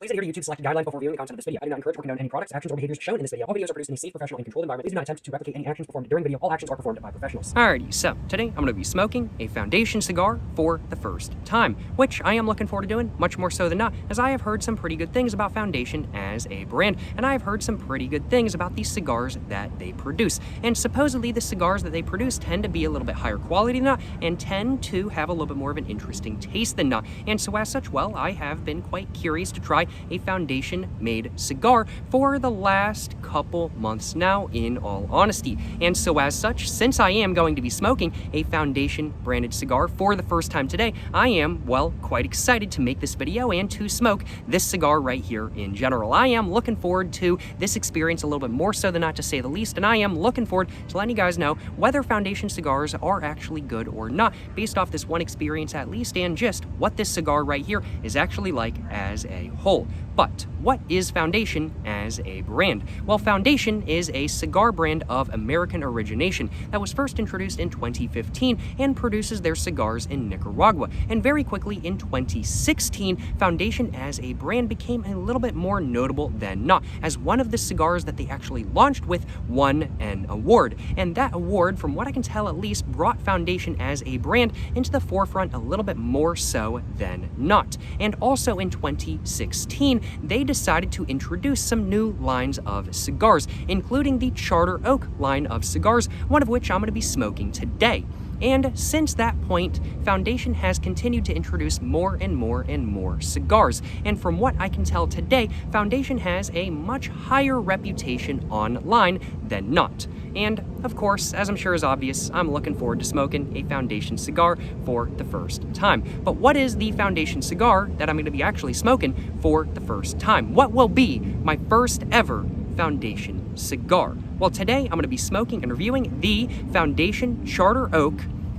Please adhere to YouTube's selected guidelines before viewing the content of this video. I do not encourage or condone any products, actions, or behaviors shown in this video. All videos are produced in a safe, professional, and controlled environment. Please do not attempt to replicate any actions performed during the video. All actions are performed by professionals. Alrighty, so today I'm going to be smoking a foundation cigar for the first time, which I am looking forward to doing, much more so than not, as I have heard some pretty good things about Foundation as a brand, and I have heard some pretty good things about these cigars that they produce. And supposedly the cigars that they produce tend to be a little bit higher quality than not, and tend to have a little bit more of an interesting taste than not. And so as such, well, I have been quite curious to try a Foundation made cigar for the last couple months now, in all honesty. And so as such, since I am going to be smoking a Foundation branded cigar for the first time today, I am, well, quite excited to make this video and to smoke this cigar right here in general. I am looking forward to this experience a little bit more so than not, to say the least, and I am looking forward to letting you guys know whether Foundation cigars are actually good or not, based off this one experience at least, and just what this cigar right here is actually like as a whole. But what is Foundation as a brand? Well, Foundation is a cigar brand of American origination that was first introduced in 2015 and produces their cigars in Nicaragua. And very quickly in 2016, Foundation as a brand became a little bit more notable than not, as one of the cigars that they actually launched with won an award. And that award, from what I can tell at least, brought Foundation as a brand into the forefront a little bit more so than not. And also in 2016, they decided to introduce some new lines of cigars, including the Charter Oak line of cigars, one of which I'm going to be smoking today. And since that point, Foundation has continued to introduce more and more and more cigars. And from what I can tell today, Foundation has a much higher reputation online than not. And of course, as I'm sure is obvious, I'm looking forward to smoking a Foundation cigar for the first time. But what is the Foundation cigar that I'm going to be actually smoking for the first time? What will be my first ever Foundation cigar? Well, today I'm going to be smoking and reviewing the Foundation Charter Oak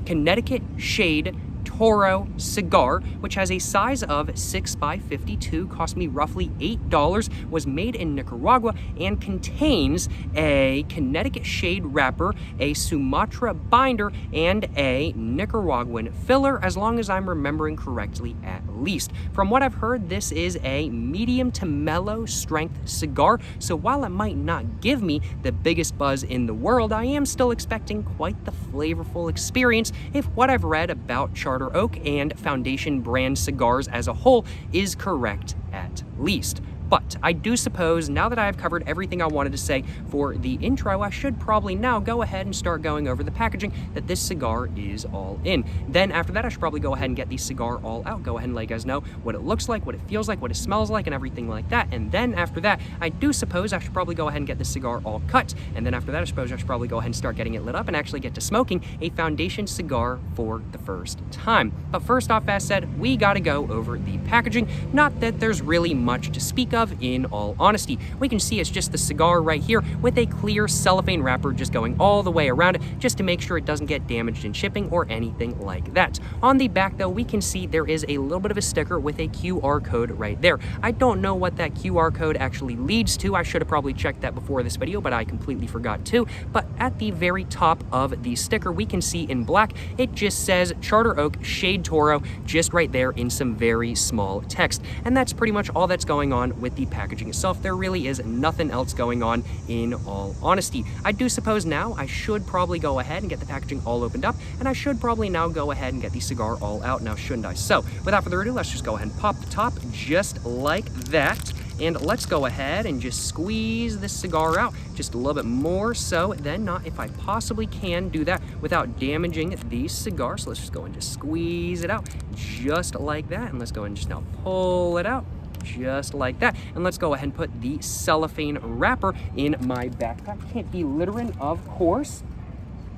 Connecticut Shade Toro cigar, which has a size of 6x52, cost me roughly $8, was made in Nicaragua, and contains a Connecticut Shade Wrapper, a Sumatra Binder, and a Nicaraguan Filler, as long as I'm remembering correctly at least. From what I've heard, this is a medium to mellow strength cigar, so while it might not give me the biggest buzz in the world, I am still expecting quite the flavorful experience if what I've read about Charter Oak and Foundation brand cigars as a whole is correct at least. But I do suppose, now that I have covered everything I wanted to say for the intro, I should probably now go ahead and start going over the packaging that this cigar is all in. Then after that, I should probably go ahead and get the cigar all out, go ahead and let you guys know what it looks like, what it feels like, what it smells like, and everything like that. And then after that, I do suppose I should probably go ahead and get the cigar all cut. And then after that, I suppose I should probably go ahead and start getting it lit up and actually get to smoking a Foundation cigar for the first time. But first off, as said, we gotta go over the packaging. Not that there's really much to speak of, in all honesty. We can see it's just the cigar right here with a clear cellophane wrapper just going all the way around it, just to make sure it doesn't get damaged in shipping or anything like that. On the back though, we can see there is a little bit of a sticker with a QR code right there. I don't know what that QR code actually leads to. I should have probably checked that before this video, but I completely forgot to. But at the very top of the sticker, we can see in black, it just says Charter Oak Shade Toro, just right there in some very small text. And that's pretty much all that's going on with the packaging itself. There really is nothing else going on, in all honesty. I do suppose now I should probably go ahead and get the packaging all opened up, and I should probably now go ahead and get the cigar all out now, shouldn't I? So without further ado, let's just go ahead and pop the top just like that. And let's go ahead and just squeeze this cigar out just a little bit more so than not, if I possibly can do that without damaging the cigar. So let's just go and just squeeze it out just like that. And let's go and just now pull it out just like that. And let's go ahead and put the cellophane wrapper in my backpack. Can't be littering, of course.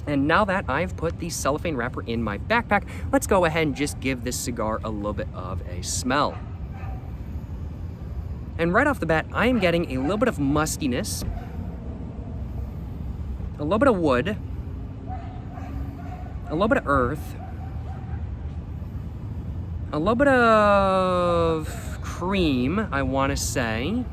And now that I've put the cellophane wrapper in my backpack, let's go ahead and just give this cigar a little bit of a smell. And right off the bat, I am getting a little bit of mustiness, a little bit of wood, a little bit of earth, a little bit of cream, I want to say.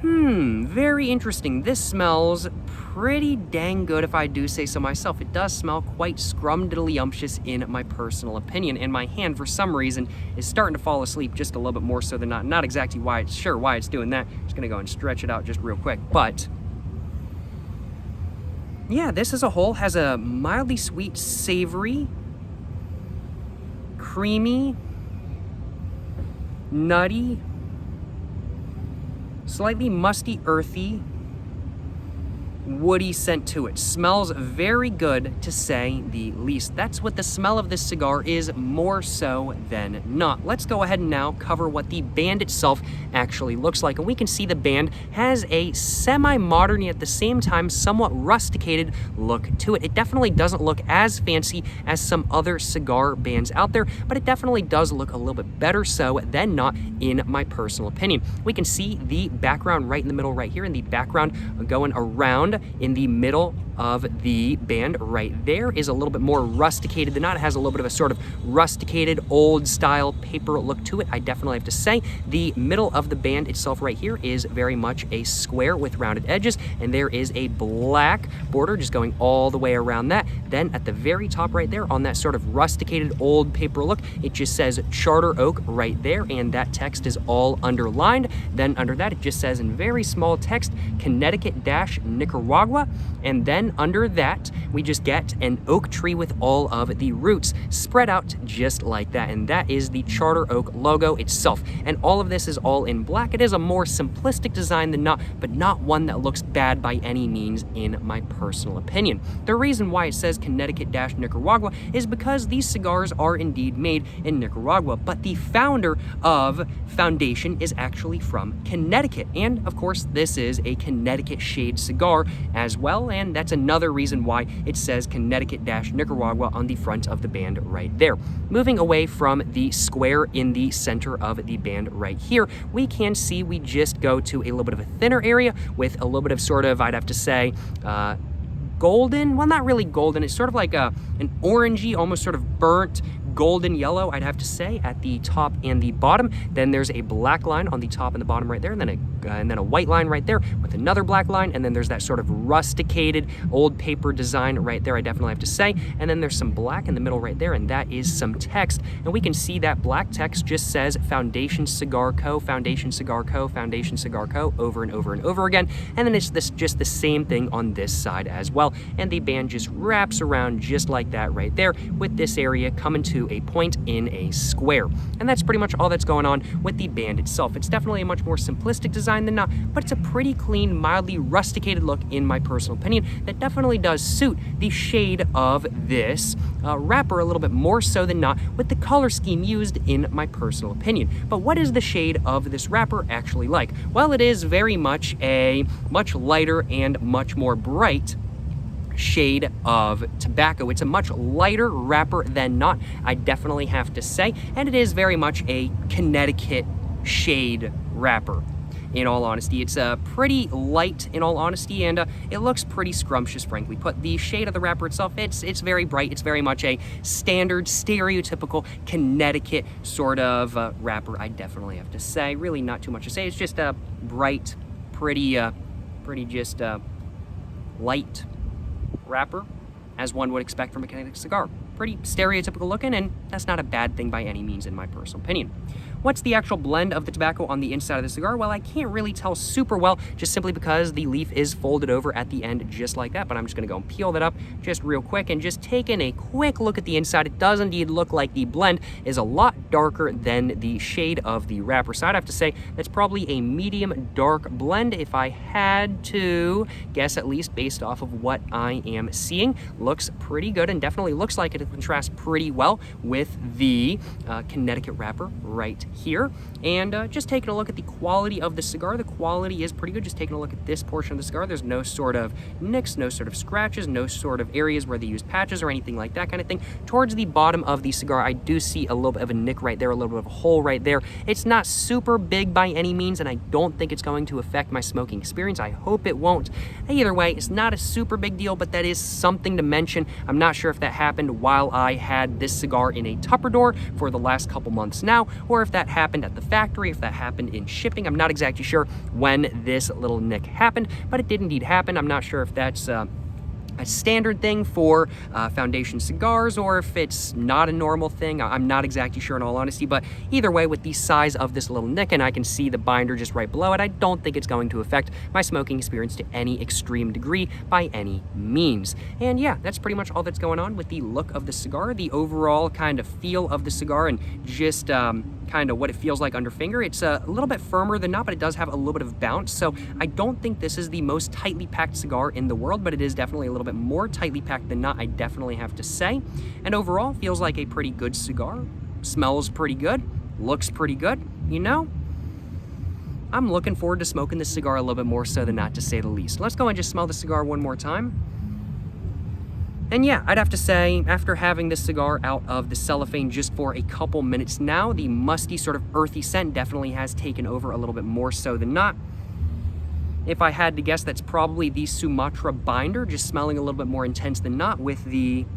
Very interesting. This smells pretty dang good if I do say so myself. It does smell quite scrumdiddlyumptious in my personal opinion, and my hand for some reason is starting to fall asleep just a little bit more so than not. Not exactly why it's doing that. Just gonna go and stretch it out just real quick. But yeah, this as a whole has a mildly sweet, savory, creamy, nutty, slightly musty, earthy, woody scent to it. Smells very good, to say the least. That's what the smell of this cigar is, more so than not. Let's go ahead and now cover what the band itself actually looks like. And we can see the band has a semi-modern, yet at the same time somewhat rusticated look to it. It definitely doesn't look as fancy as some other cigar bands out there, but it definitely does look a little bit better so than not, in my personal opinion. We can see the background right in the middle right here, and the background going around in the middle of the band right there is a little bit more rusticated than not. It has a little bit of a sort of rusticated old style paper look to it, I definitely have to say. The middle of the band itself right here is very much a square with rounded edges, and there is a black border just going all the way around that. Then at the very top right there, on that sort of rusticated old paper look, it just says Charter Oak right there, and that text is all underlined. Then under that, it just says in very small text, Connecticut-Nicaragua, and then under that, we just get an oak tree with all of the roots spread out just like that, and that is the Charter Oak logo itself. And all of this is all in black. It is a more simplistic design than not, but not one that looks bad by any means in my personal opinion. The reason why it says Connecticut-Nicaragua is because these cigars are indeed made in Nicaragua, but the founder of Foundation is actually from Connecticut, and of course this is a Connecticut shade cigar as well, and that's another reason why it says Connecticut-Nicaragua on the front of the band right there. Moving away from the square in the center of the band right here, we can see we just go to a little bit of a thinner area with a little bit of sort of, I'd have to say, golden, well, not really golden, it's sort of like an orangey, almost sort of burnt golden yellow, I'd have to say, at the top and the bottom. Then there's a black line on the top and the bottom right there, and then a white line right there with another black line, and then there's that sort of rusticated old paper design right there, I definitely have to say. And then there's some black in the middle right there, and that is some text, and we can see that black text just says Foundation Cigar Co., Foundation Cigar Co., Foundation Cigar Co., over and over and over again. And then it's just the same thing on this side as well, and the band just wraps around just like that right there, with this area coming to a point in a square. And that's pretty much all that's going on with the band itself. It's definitely a much more simplistic design than not, but it's a pretty clean, mildly rusticated look in my personal opinion that definitely does suit the shade of this wrapper a little bit more so than not with the color scheme used in my personal opinion. But what is the shade of this wrapper actually like? Well, it is very much a much lighter and much more bright shade of tobacco. It's a much lighter wrapper than not, I definitely have to say, and it is very much a Connecticut shade wrapper. In all honesty, it's pretty light in all honesty, and it looks pretty scrumptious, frankly. But the shade of the wrapper itself, it's very bright. It's very much a standard, stereotypical Connecticut sort of wrapper, I definitely have to say. Really not too much to say. It's just a bright, pretty just light wrapper, as one would expect from a Connecticut cigar. Pretty stereotypical looking, and that's not a bad thing by any means in my personal opinion. What's the actual blend of the tobacco on the inside of the cigar? Well, I can't really tell super well, just simply because the leaf is folded over at the end just like that, but I'm just gonna go and peel that up just real quick and just taking a quick look at the inside. It does indeed look like the blend is a lot darker than the shade of the wrapper. So I'd have to say that's probably a medium dark blend if I had to guess, at least based off of what I am seeing. Looks pretty good and definitely looks like it contrasts pretty well with the Connecticut wrapper right here. And just taking a look at the quality of the cigar, the quality is pretty good. Just taking a look at this portion of the cigar, there's no sort of nicks, no sort of scratches, no sort of areas where they use patches or anything like that kind of thing. Towards the bottom of the cigar, I do see a little bit of a nick right there, a little bit of a hole right there. It's not super big by any means, and I don't think it's going to affect my smoking experience. I hope it won't. Either way, it's not a super big deal, but that is something to mention. I'm not sure if that happened while I had this cigar in a Tupperware for the last couple months now, or if that that happened at the factory, if that happened in shipping. I'm not exactly sure when this little nick happened, but it did indeed happen. I'm not sure if that's a standard thing for foundation cigars or if it's not a normal thing. I'm not exactly sure in all honesty, but either way, with the size of this little nick, and I can see the binder just right below it, I don't think it's going to affect my smoking experience to any extreme degree by any means. And yeah, that's pretty much all that's going on with the look of the cigar, the overall kind of feel of the cigar, and just kind of what it feels like under finger. It's a little bit firmer than not, but it does have a little bit of bounce. So I don't think this is the most tightly packed cigar in the world, but it is definitely a little bit more tightly packed than not, I definitely have to say. And overall, feels like a pretty good cigar. Smells pretty good. Looks pretty good. You know, I'm looking forward to smoking this cigar a little bit more so than not, to say the least. Let's go and just smell the cigar one more time. And yeah, I'd have to say, after having this cigar out of the cellophane just for a couple minutes now, the musty sort of earthy scent definitely has taken over a little bit more so than not. If I had to guess, that's probably the Sumatra Binder, just smelling a little bit more intense than not, with the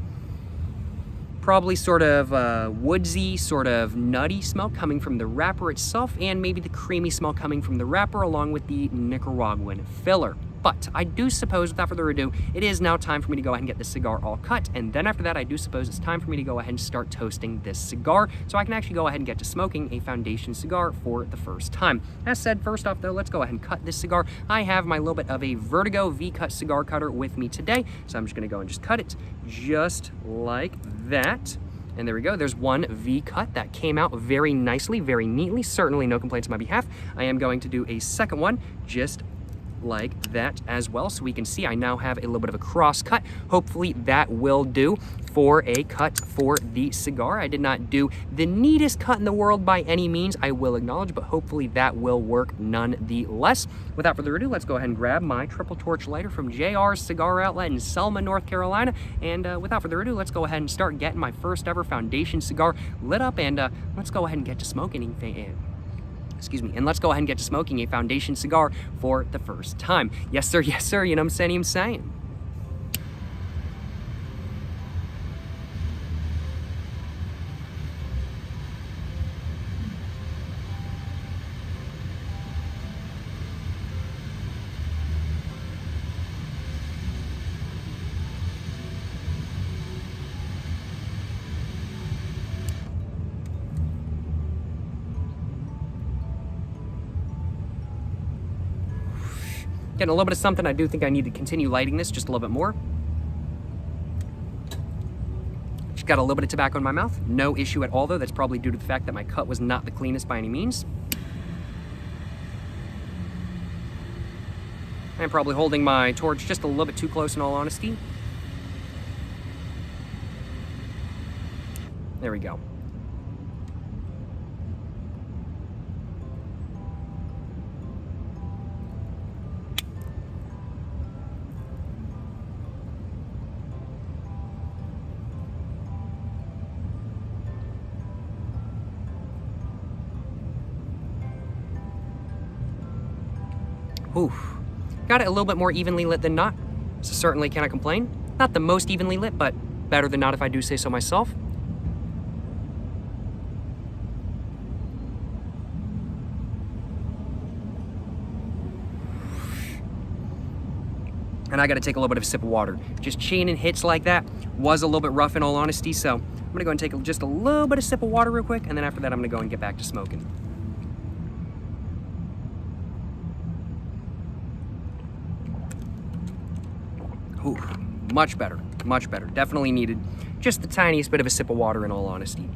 probably sort of woodsy, sort of nutty smell coming from the wrapper itself, and maybe the creamy smell coming from the wrapper along with the Nicaraguan Filler. But I do suppose, without further ado, it is now time for me to go ahead and get this cigar all cut, and then after that, I do suppose it's time for me to go ahead and start toasting this cigar, so I can actually go ahead and get to smoking a foundation cigar for the first time. As said, first off though, let's go ahead and cut this cigar. I have my little bit of a Vertigo V-Cut cigar cutter with me today, so I'm just gonna go and just cut it just like that. And there we go, there's one V-cut that came out very nicely, very neatly, certainly no complaints on my behalf. I am going to do a second one just like that as well, so we can see I now have a little bit of a cross cut. Hopefully that will do for a cut for the cigar. I did not do the neatest cut in the world by any means, I will acknowledge, but hopefully that will work nonetheless. Without further ado, let's go ahead and grab my triple torch lighter from JR's Cigar Outlet in Selma, North Carolina, and without further ado, let's go ahead and start getting my first ever foundation cigar lit up, and let's go ahead and get to smoking and let's go ahead and get to smoking a foundation cigar for the first time. Yes sir, you know what I'm saying? Getting a little bit of something. I do think I need to continue lighting this just a little bit more. Just got a little bit of tobacco in my mouth. No issue at all though. That's probably due to the fact that my cut was not the cleanest by any means. I'm probably holding my torch just a little bit too close in all honesty. There we go. Oof. Got it a little bit more evenly lit than not, so certainly cannot complain. Not the most evenly lit, but better than not if I do say so myself. And I gotta take a little bit of a sip of water. Just chaining hits like that was a little bit rough in all honesty, so I'm gonna go and take just a little bit of sip of water real quick, and then after that I'm gonna go and get back to smoking. Ooh, much better, much better. Definitely needed just the tiniest bit of a sip of water in all honesty.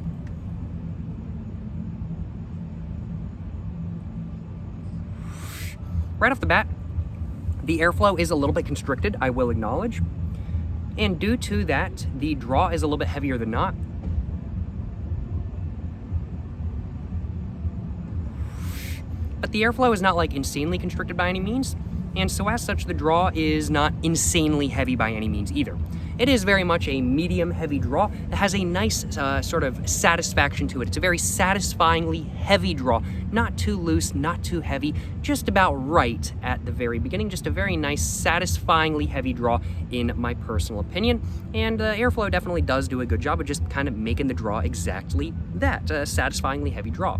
Right off the bat, the airflow is a little bit constricted, I will acknowledge. And due to that, the draw is a little bit heavier than not. But the airflow is not like insanely constricted by any means. And so as such, the draw is not insanely heavy by any means either. It is very much a medium heavy draw that has a nice sort of satisfaction to it. It's a very satisfyingly heavy draw, not too loose, not too heavy, just about right at the very beginning. Just a very nice, satisfyingly heavy draw in my personal opinion. And airflow definitely does do a good job of just kind of making the draw exactly that, a satisfyingly heavy draw.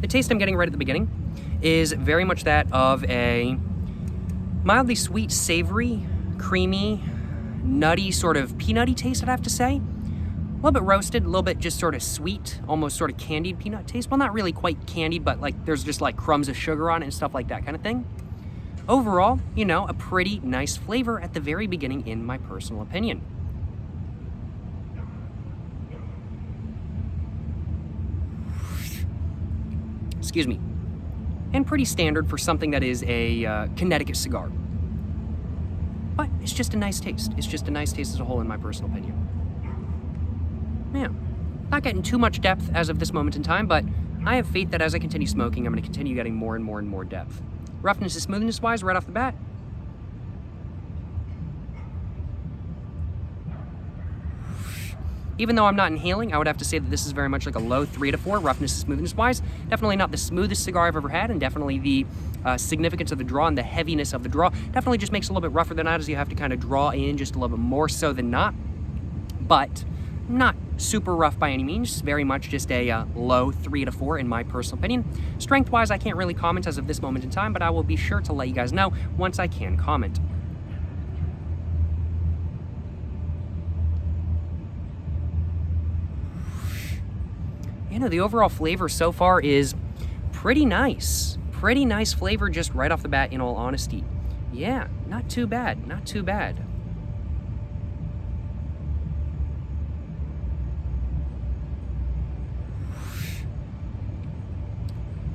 The taste I'm getting right at the beginning is very much that of a mildly sweet, savory, creamy, nutty, sort of peanutty taste, I'd have to say. A little bit roasted, a little bit just sort of sweet, almost sort of candied peanut taste. Well, not really quite candied, but like there's just like crumbs of sugar on it and stuff like that kind of thing. Overall, you know, a pretty nice flavor at the very beginning in my personal opinion. Excuse me. And pretty standard for something that is a Connecticut cigar. But it's just a nice taste. It's just a nice taste as a whole in my personal opinion. Yeah, not getting too much depth as of this moment in time, but I have faith that as I continue smoking, I'm going to continue getting more and more and more depth. Roughness and smoothness wise, right off the bat, even though I'm not inhaling, I would have to say that this is very much like a low 3 to 4, roughness and smoothness wise. Definitely not the smoothest cigar I've ever had, and definitely the significance of the draw and the heaviness of the draw definitely just makes it a little bit rougher than that, as you have to kind of draw in just a little bit more so than not. But not super rough by any means, very much just a low 3 to 4 in my personal opinion. Strength-wise, I can't really comment as of this moment in time, but I will be sure to let you guys know once I can comment. You know, the overall flavor so far is pretty nice. Pretty nice flavor just right off the bat, in all honesty. Yeah, not too bad, not too bad.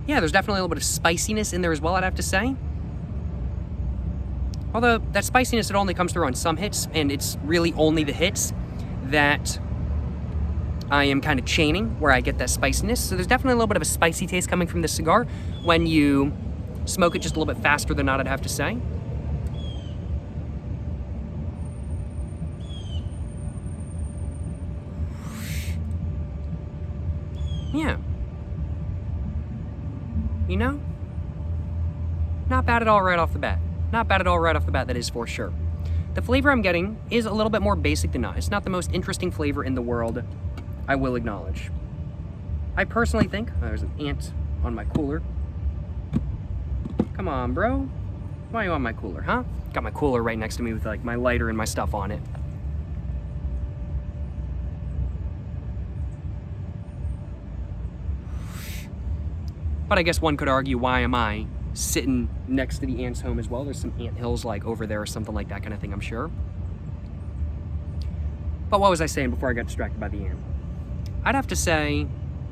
Yeah, there's definitely a little bit of spiciness in there as well, I'd have to say. Although that spiciness, it only comes through on some hits, and it's really only the hits that I am kind of chaining where I get that spiciness. So there's definitely a little bit of a spicy taste coming from this cigar when you smoke it just a little bit faster than not, I'd have to say. Yeah. You know? Not bad at all right off the bat. Not bad at all right off the bat, that is for sure. The flavor I'm getting is a little bit more basic than not. It's not the most interesting flavor in the world, I will acknowledge. I personally think... Oh, there's an ant on my cooler. Come on, bro. Why are you on my cooler, huh? Got my cooler right next to me with like my lighter and my stuff on it. But I guess one could argue, why am I sitting next to the ant's home as well? There's some ant hills like over there or something like that kind of thing, I'm sure. But what was I saying before I got distracted by the ant? I'd have to say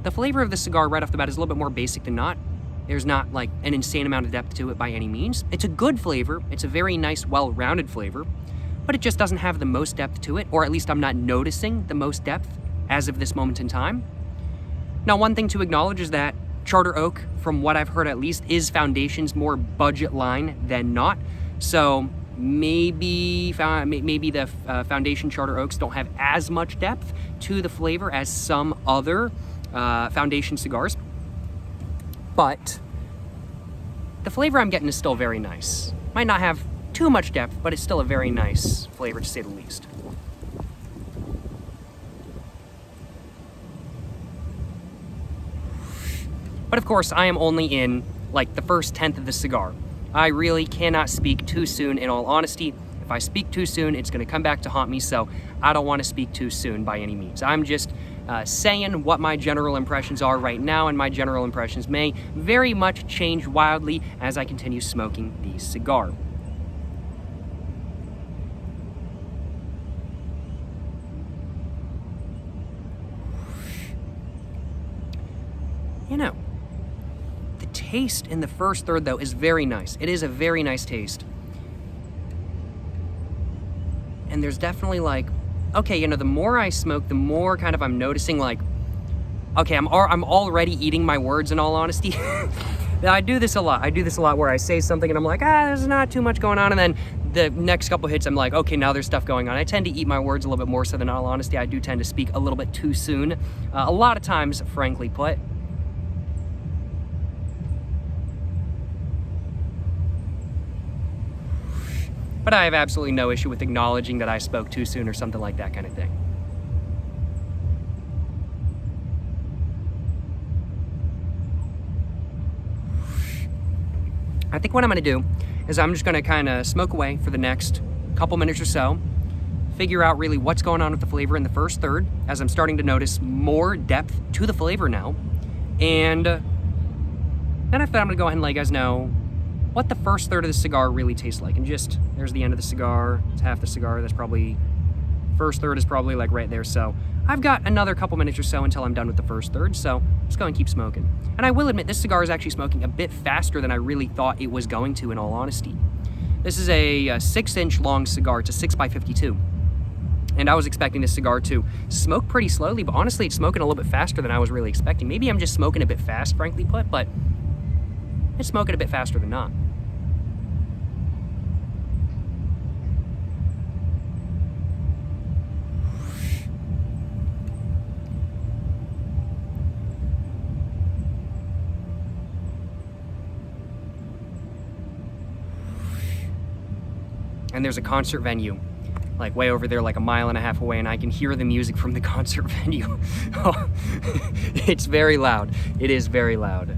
the flavor of the cigar right off the bat is a little bit more basic than not. There's not like an insane amount of depth to it by any means. It's a good flavor. It's a very nice, well-rounded flavor, but it just doesn't have the most depth to it, or at least I'm not noticing the most depth as of this moment in time. Now, one thing to acknowledge is that Charter Oak, from what I've heard at least, is Foundation's more budget line than not. So maybe the Foundation Charter Oaks don't have as much depth to the flavor as some other Foundation cigars. But the flavor I'm getting is still very nice. Might not have too much depth, but it's still a very nice flavor, to say the least. But of course, I am only in like the first tenth of the cigar. I really cannot speak too soon, in all honesty. If I speak too soon, it's going to come back to haunt me, so I don't want to speak too soon by any means. I'm just saying what my general impressions are right now, and my general impressions may very much change wildly as I continue smoking the cigar. You know, the taste in the first third, though, is very nice. It is a very nice taste. And there's definitely like, okay, you know, the more I smoke, the more kind of I'm noticing like, okay, I'm already eating my words, in all honesty. I do this a lot. I do this a lot where I say something and I'm like, there's not too much going on. And then the next couple hits, I'm like, okay, now there's stuff going on. I tend to eat my words a little bit more so than, in all honesty, I do tend to speak a little bit too soon. A lot of times, frankly put. But I have absolutely no issue with acknowledging that I spoke too soon or something like that kind of thing. I think what I'm gonna do is I'm just gonna kind of smoke away for the next couple minutes or so, figure out really what's going on with the flavor in the first third, as I'm starting to notice more depth to the flavor now. And then after that, I'm gonna go ahead and let you guys know what the first third of the cigar really tastes like. And just, there's the end of the cigar, it's half the cigar, that's probably, first third is probably like right there. So I've got another couple minutes or so until I'm done with the first third, so let's go and keep smoking. And I will admit, this cigar is actually smoking a bit faster than I really thought it was going to, in all honesty. This is a 6-inch long cigar, it's a 6x52. And I was expecting this cigar to smoke pretty slowly, but honestly, it's smoking a little bit faster than I was really expecting. Maybe I'm just smoking a bit fast, frankly put, but it's smoking a bit faster than not. And there's a concert venue, like way over there, like 1.5 miles away, and I can hear the music from the concert venue. Oh, it's very loud. It is very loud.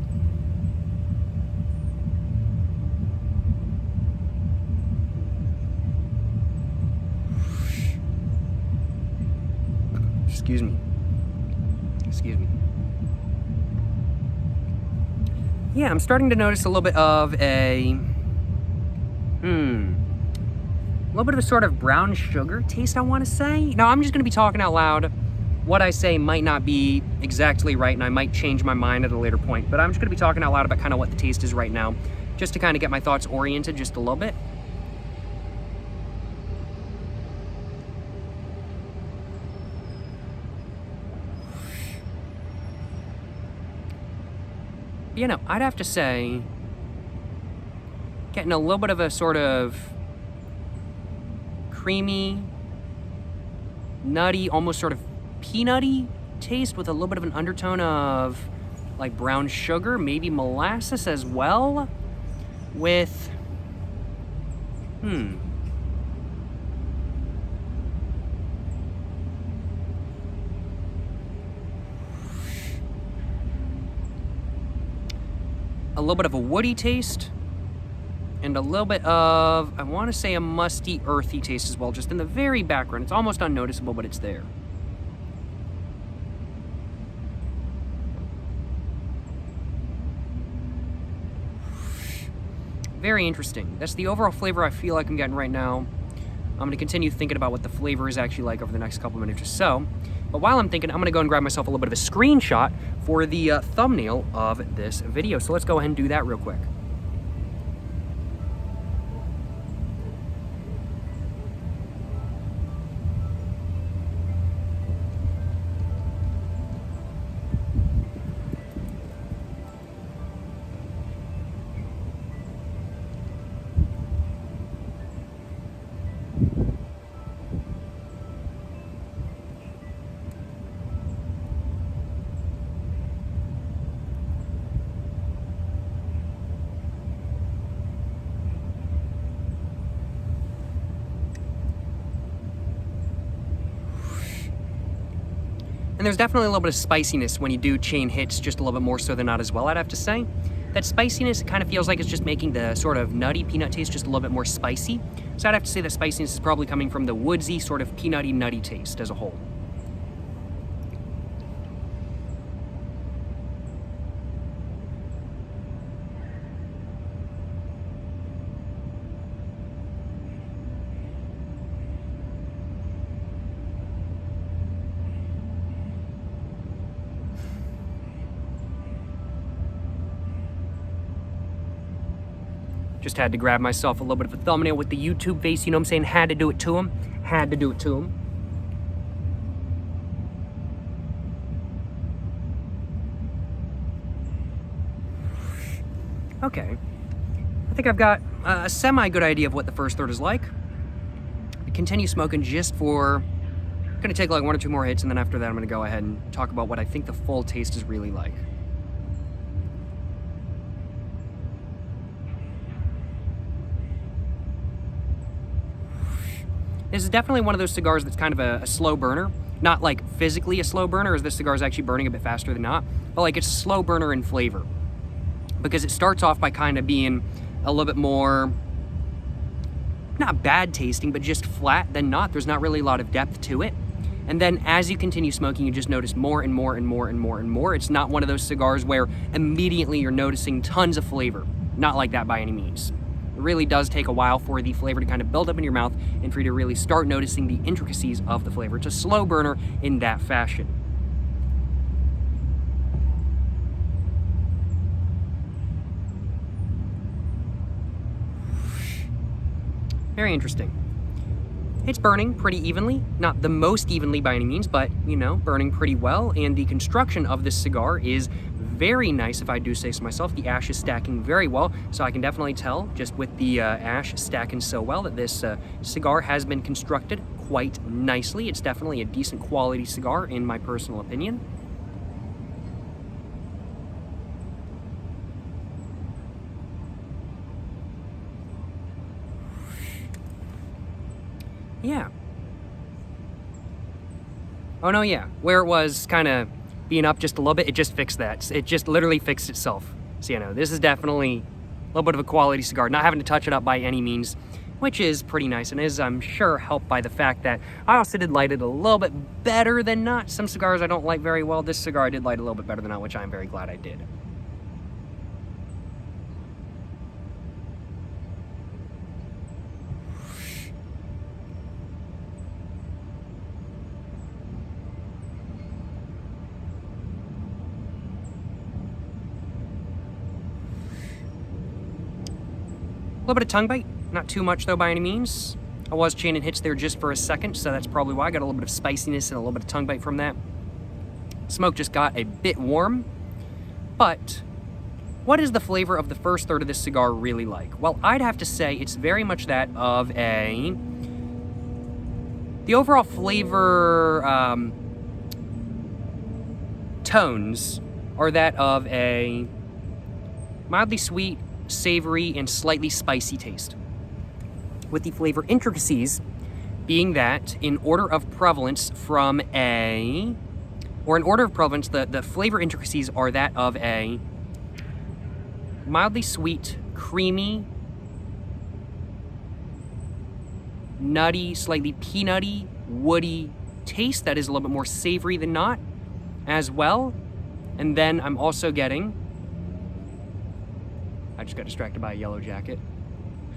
Excuse me. Excuse me. Yeah, I'm starting to notice a little bit of a little bit of a sort of brown sugar taste, I want to say. Now, I'm just going to be talking out loud. What I say might not be exactly right, and I might change my mind at a later point, but I'm just going to be talking out loud about kind of what the taste is right now, just to kind of get my thoughts oriented just a little bit. You know, I'd have to say, getting a little bit of a sort of creamy, nutty, almost sort of peanutty taste with a little bit of an undertone of like brown sugar, maybe molasses as well, with a little bit of a woody taste, and a little bit of, I want to say, a musty, earthy taste as well, just in the very background. It's almost unnoticeable, but it's there. Very interesting. That's the overall flavor I feel like I'm getting right now. I'm going to continue thinking about what the flavor is actually like over the next couple minutes or so. But while I'm thinking, I'm going to go and grab myself a little bit of a screenshot for the thumbnail of this video. So let's go ahead and do that real quick. And there's definitely a little bit of spiciness when you do chain hits, just a little bit more so than not as well, I'd have to say. That spiciness, it kind of feels like it's just making the sort of nutty peanut taste just a little bit more spicy. So I'd have to say that spiciness is probably coming from the woodsy, sort of peanutty, nutty taste as a whole. Just had to grab myself a little bit of a thumbnail with the YouTube face, you know what I'm saying? Had to do it to him. Had to do it to him. Okay. I think I've got a semi-good idea of what the first third is like. I continue smoking just for... I'm gonna take like 1 or 2 more hits, and then after that I'm gonna go ahead and talk about what I think the full taste is really like. This is definitely one of those cigars that's kind of a slow burner. Not like physically a slow burner, as this cigar is actually burning a bit faster than not, but like it's a slow burner in flavor. Because it starts off by kind of being a little bit more, not bad tasting, but just flat than not. There's not really a lot of depth to it. And then as you continue smoking, you just notice more and more and more and more and more. It's not one of those cigars where immediately you're noticing tons of flavor. Not like that by any means. It really does take a while for the flavor to kind of build up in your mouth and for you to really start noticing the intricacies of the flavor. It's a slow burner in that fashion. Very interesting. It's burning pretty evenly, not the most evenly by any means, but, you know, burning pretty well. And the construction of this cigar is very nice, if I do say so myself. The ash is stacking very well, so I can definitely tell, just with the ash stacking so well, that this cigar has been constructed quite nicely. It's definitely a decent quality cigar, in my personal opinion. Yeah. Oh no, yeah. Where it was kind of being up just a little bit, it just fixed that. It just literally fixed itself. So, you know, this is definitely a little bit of a quality cigar, not having to touch it up by any means, which is pretty nice, and is, I'm sure, helped by the fact that I also did light it a little bit better than not. Some cigars I don't light very well. This cigar I did light a little bit better than not, which I'm very glad I did. A little bit of tongue bite, not too much though by any means. I was chaining hits there just for a second, so that's probably why I got a little bit of spiciness and a little bit of tongue bite from that. Smoke just got a bit warm, but what is the flavor of the first third of this cigar really like? Well, I'd have to say it's very much that of the overall flavor tones are that of a mildly sweet, savory, and slightly spicy taste, with the flavor intricacies being that in order of prevalence the flavor intricacies are that of a mildly sweet, creamy, nutty, slightly peanutty, woody taste that is a little bit more savory than not as well. And then I'm also getting, I just got distracted by a yellow jacket.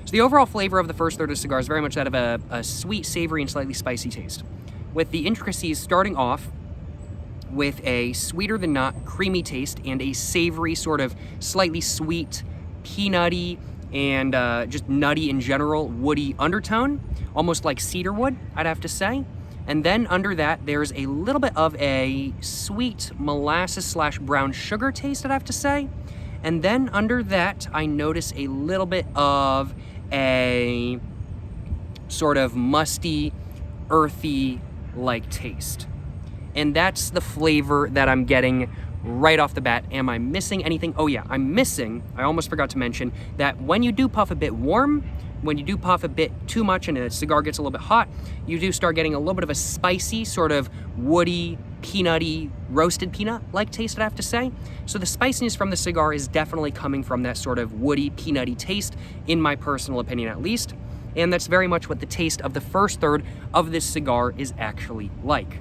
So the overall flavor of the first third of the cigar is very much that of a sweet, savory, and slightly spicy taste, with the intricacies starting off with a sweeter than not creamy taste and a savory, sort of slightly sweet, peanutty, and just nutty in general, woody undertone, almost like cedar wood, I'd have to say. And then under that, there's a little bit of a sweet molasses / brown sugar taste, I'd have to say. And then under that, I notice a little bit of a sort of musty, earthy-like taste. And that's the flavor that I'm getting right off the bat. Am I missing anything? Oh yeah, I'm missing, I almost forgot to mention, that when you do puff a bit warm, when you do puff a bit too much and a cigar gets a little bit hot, you do start getting a little bit of a spicy, sort of woody, peanutty, roasted peanut-like taste, I'd have to say. So the spiciness from the cigar is definitely coming from that sort of woody, peanutty taste, in my personal opinion at least. And that's very much what the taste of the first third of this cigar is actually like.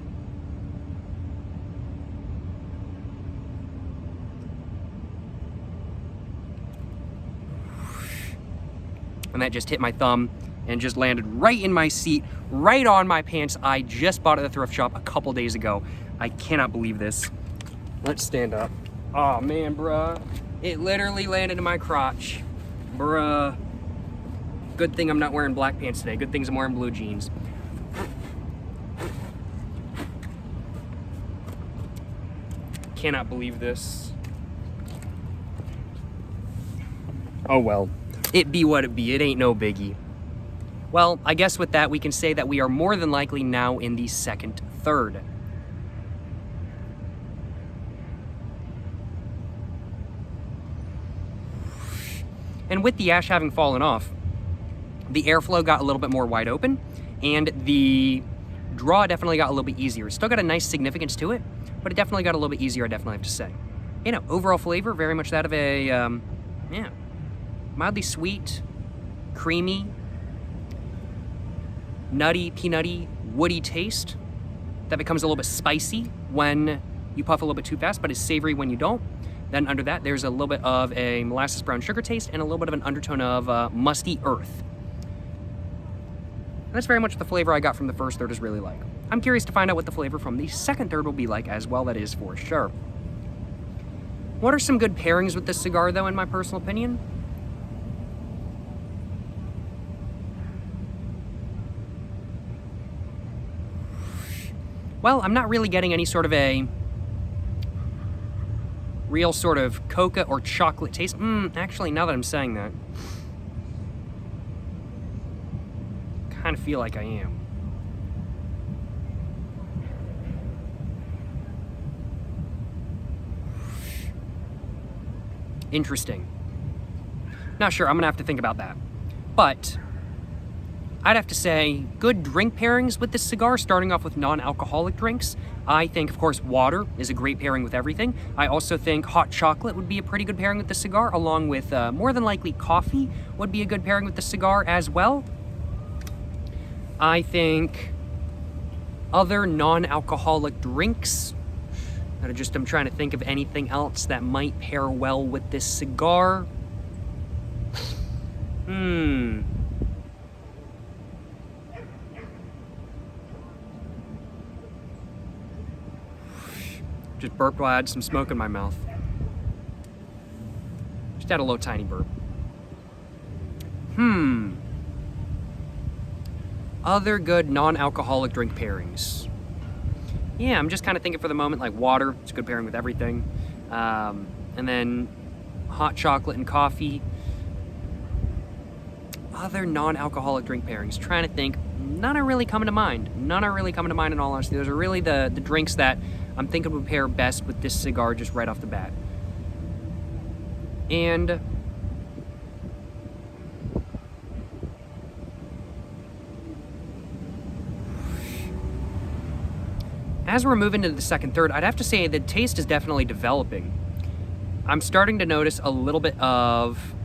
And that just hit my thumb and just landed right in my seat, right on my pants. I just bought at the thrift shop a couple days ago. I cannot believe this. Let's stand up. Oh man, bruh. It literally landed in my crotch. Bruh. Good thing I'm not wearing black pants today. Good thing I'm wearing blue jeans. Cannot believe this. Oh well. It be what it be. It ain't no biggie. Well, I guess with that, we can say that we are more than likely now in the second third. And with the ash having fallen off, the airflow got a little bit more wide open, and the draw definitely got a little bit easier. Still got a nice significance to it, but it definitely got a little bit easier, I definitely have to say. You know, overall flavor, very much that of a, yeah. mildly sweet, creamy, nutty, peanutty, woody taste that becomes a little bit spicy when you puff a little bit too fast, but is savory when you don't. Then under that, there's a little bit of a molasses brown sugar taste and a little bit of an undertone of musty earth. And that's very much the flavor I got from the first third is really like. I'm curious to find out what the flavor from the second third will be like as well, that is for sure. What are some good pairings with this cigar, though, in my personal opinion? Well, I'm not really getting any sort of a real sort of coca or chocolate taste. Actually, now that I'm saying that, kind of feel like I am. Interesting. Not sure, I'm gonna have to think about that. But I'd have to say good drink pairings with this cigar, starting off with non-alcoholic drinks. I think, of course, water is a great pairing with everything. I also think hot chocolate would be a pretty good pairing with the cigar, along with more than likely coffee would be a good pairing with the cigar as well. I think other non-alcoholic drinks, I'm trying to think of anything else that might pair well with this cigar. Just burped while I had some smoke in my mouth. Just had a little tiny burp. Other good non-alcoholic drink pairings. Yeah, I'm just kind of thinking for the moment, like water, it's a good pairing with everything. And then hot chocolate and coffee. Other non-alcoholic drink pairings. Trying to think. None are really coming to mind. None are really coming to mind in all honesty. Those are really the drinks that I'm thinking would pair best with this cigar just right off the bat. And as we're moving into the second third, I'd have to say the taste is definitely developing. I'm starting to notice a little bit of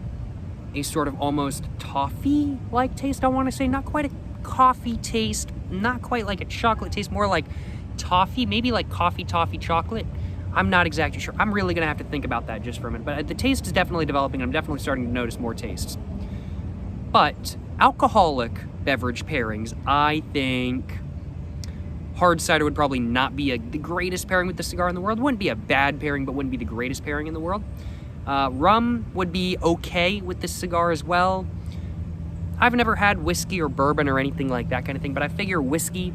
a sort of almost toffee-like taste, I want to say. Not quite a coffee taste, not quite like a chocolate taste, more like toffee, maybe like coffee, toffee, chocolate. I'm not exactly sure. I'm really going to have to think about that just for a minute. But the taste is definitely developing. I'm definitely starting to notice more tastes. But alcoholic beverage pairings, I think hard cider would probably not be the greatest pairing with the cigar in the world. Wouldn't be a bad pairing, but wouldn't be the greatest pairing in the world. Rum would be okay with this cigar as well. I've never had whiskey or bourbon or anything like that kind of thing, but I figure whiskey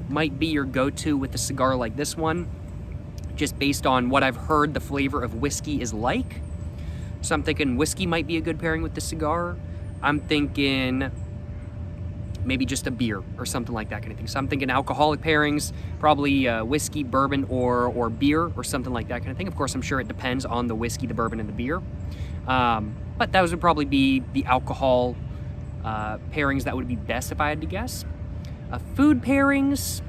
might be your go-to with a cigar like this one, just based on what I've heard the flavor of whiskey is like. So I'm thinking whiskey might be a good pairing with the cigar. I'm thinking maybe just a beer or something like that kind of thing. So I'm thinking alcoholic pairings, probably whiskey, bourbon, or beer or something like that kind of thing. Of course, I'm sure it depends on the whiskey, the bourbon, and the beer. But those would probably be the alcohol pairings that would be best if I had to guess. Food pairings.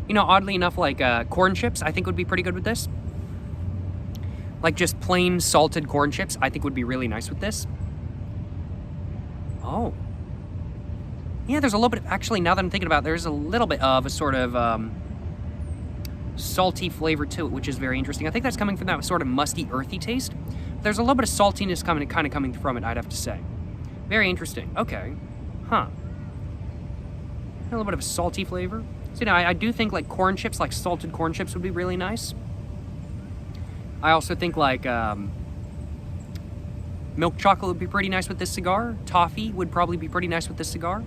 You know, oddly enough, like corn chips, I think would be pretty good with this. Like just plain salted corn chips, I think would be really nice with this. Oh. Yeah, there's a little bit of, actually, now that I'm thinking about it, there's a little bit of a sort of salty flavor to it, which is very interesting. I think that's coming from that sort of musty, earthy taste. There's a little bit of saltiness kind of coming from it, I'd have to say. Very interesting. Okay. Huh. A little bit of a salty flavor. So, you know, I do think like corn chips, like salted corn chips would be really nice. I also think like milk chocolate would be pretty nice with this cigar. Toffee would probably be pretty nice with this cigar.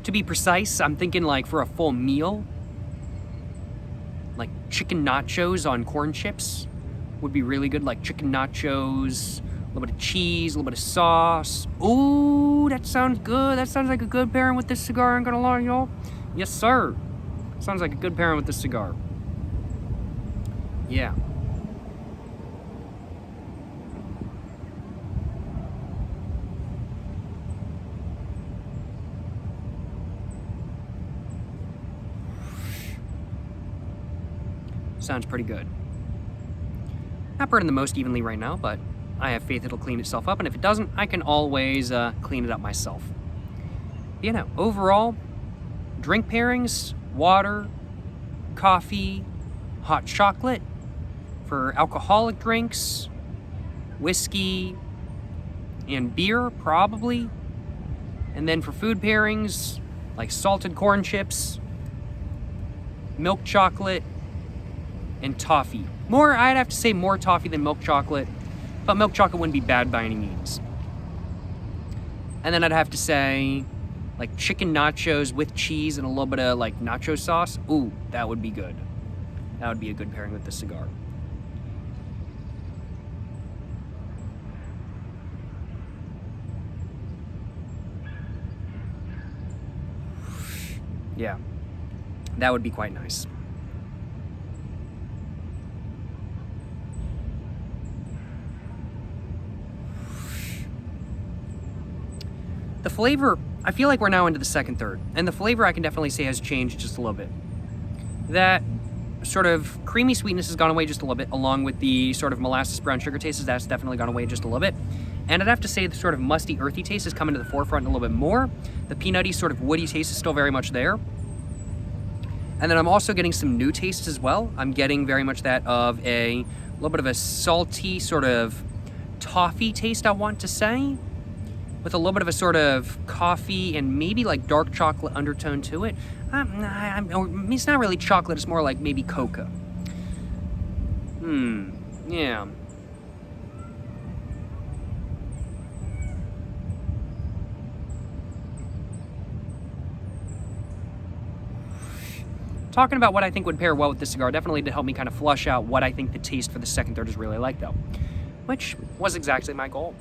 To be precise, I'm thinking like for a full meal, like chicken nachos on corn chips would be really good. Like chicken nachos, a little bit of cheese, a little bit of sauce. Ooh, that sounds good. That sounds like a good pairing with this cigar, I'm gonna lie, y'all. Yes, sir. Sounds like a good pairing with this cigar. Yeah. Sounds pretty good. Not burning the most evenly right now, but I have faith it'll clean itself up, and if it doesn't, I can always clean it up myself. You know, overall, drink pairings, water, coffee, hot chocolate. For alcoholic drinks, whiskey, and beer, probably. And then for food pairings, like salted corn chips, milk chocolate, and toffee. I'd have to say more toffee than milk chocolate, but milk chocolate wouldn't be bad by any means. And then I'd have to say, like chicken nachos with cheese and a little bit of like nacho sauce. Ooh, that would be good. That would be a good pairing with this cigar. Yeah, that would be quite nice. The flavor, I feel like we're now into the second third, and the flavor I can definitely say has changed just a little bit. That sort of creamy sweetness has gone away just a little bit, along with the sort of molasses brown sugar taste, that's definitely gone away just a little bit. And I'd have to say the sort of musty, earthy taste has come into the forefront a little bit more. The peanutty, sort of woody taste is still very much there. And then I'm also getting some new tastes as well. I'm getting very much that of a little bit of a salty, sort of toffee taste, I want to say, with a little bit of a sort of coffee and maybe like dark chocolate undertone to it. It's not really chocolate, it's more like maybe cocoa. Yeah. Talking about what I think would pair well with this cigar, definitely to help me kind of flush out what I think the taste for the second third is really like, though, which was exactly my goal.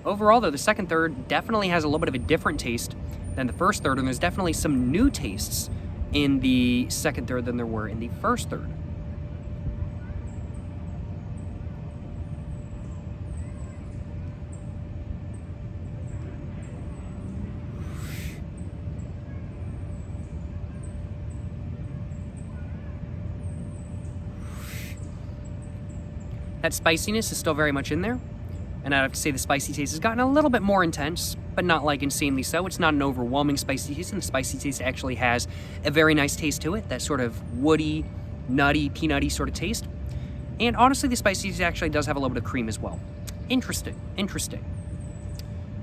Overall, though, the second third definitely has a little bit of a different taste than the first third, and there's definitely some new tastes in the second third than there were in the first third. That spiciness is still very much in there, and I'd have to say the spicy taste has gotten a little bit more intense, but not like insanely so. It's not an overwhelming spicy taste, and the spicy taste actually has a very nice taste to it, that sort of woody, nutty, peanutty sort of taste. And honestly, the spicy taste actually does have a little bit of cream as well. Interesting.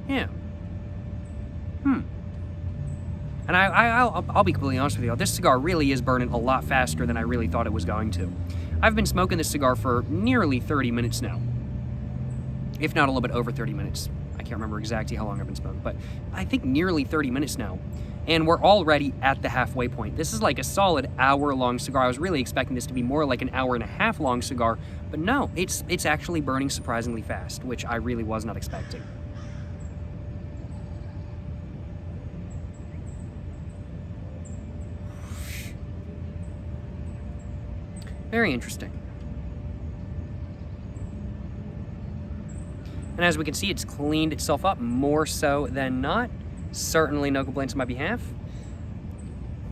Yeah. And I'll be completely honest with you, this cigar really is burning a lot faster than I really thought it was going to. I've been smoking this cigar for nearly 30 minutes now, if not a little bit over 30 minutes. I can't remember exactly how long I've been smoking, but I think nearly 30 minutes now, and we're already at the halfway point. This is like a solid hour-long cigar. I was really expecting this to be more like an hour-and-a-half long cigar, but no, it's actually burning surprisingly fast, which I really was not expecting. Very interesting. And as we can see, it's cleaned itself up more so than not. Certainly no complaints on my behalf.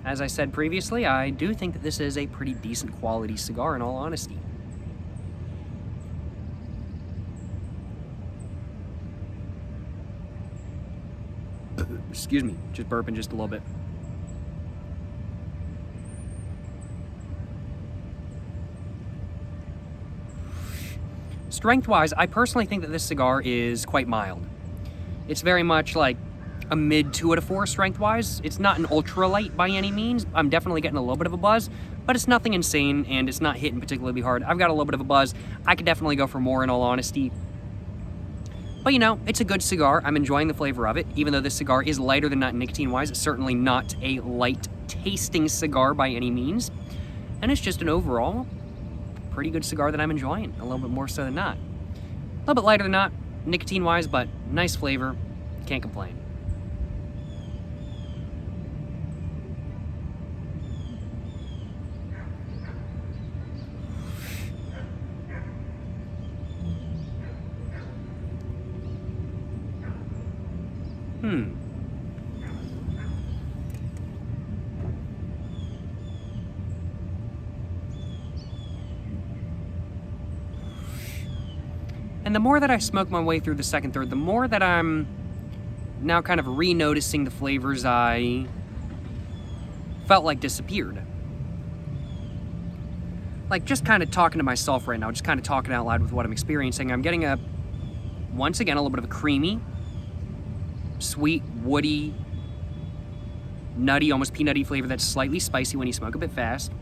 As I said previously, I do think that this is a pretty decent quality cigar in all honesty. Excuse me, just burping just a little bit. Strength-wise, I personally think that this cigar is quite mild. It's very much like a mid 2 out of 4 strength-wise. It's not an ultra-light by any means. I'm definitely getting a little bit of a buzz, but it's nothing insane, and it's not hitting particularly hard. I've got a little bit of a buzz. I could definitely go for more, in all honesty. But, you know, it's a good cigar. I'm enjoying the flavor of it. Even though this cigar is lighter than not nicotine-wise, it's certainly not a light-tasting cigar by any means. And it's just an overall pretty good cigar that I'm enjoying, a little bit more so than not. A little bit lighter than not, nicotine-wise, but nice flavor. Can't complain. And the more that I smoke my way through the second third, the more that I'm now kind of re-noticing the flavors I felt like disappeared. Like, just kind of talking to myself right now, just kind of talking out loud with what I'm experiencing, I'm getting once again, a little bit of a creamy, sweet, woody, nutty, almost peanutty flavor that's slightly spicy when you smoke a bit fast.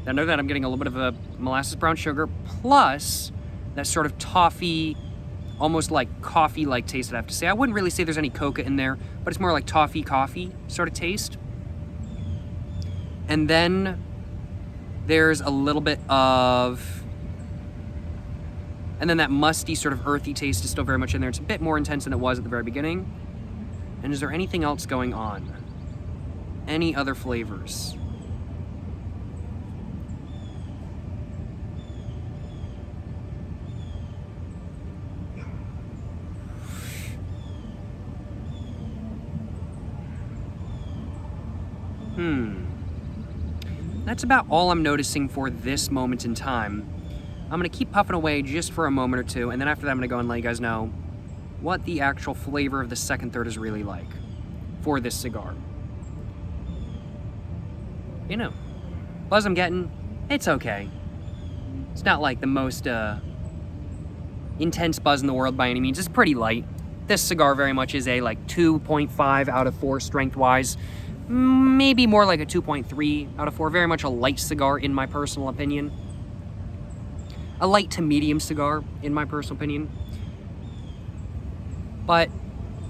Then under that, I'm getting a little bit of a molasses brown sugar, plus that sort of toffee, almost like coffee-like taste, I'd have to say. I wouldn't really say there's any coca in there, but it's more like toffee coffee sort of taste. And then there's a little bit of, and then that musty sort of earthy taste is still very much in there. It's a bit more intense than it was at the very beginning. And is there anything else going on? Any other flavors? That's about all I'm noticing for this moment in time. I'm gonna keep puffing away just for a moment or two, and then after that I'm gonna go and let you guys know what the actual flavor of the second third is really like for this cigar. You know, buzz I'm getting, it's okay. It's not like the most intense buzz in the world by any means. It's pretty light. This cigar very much is a like 2.5 out of 4 strength-wise. Maybe more like a 2.3 out of 4. Very much a light cigar in my personal opinion. A light to medium cigar in my personal opinion. But,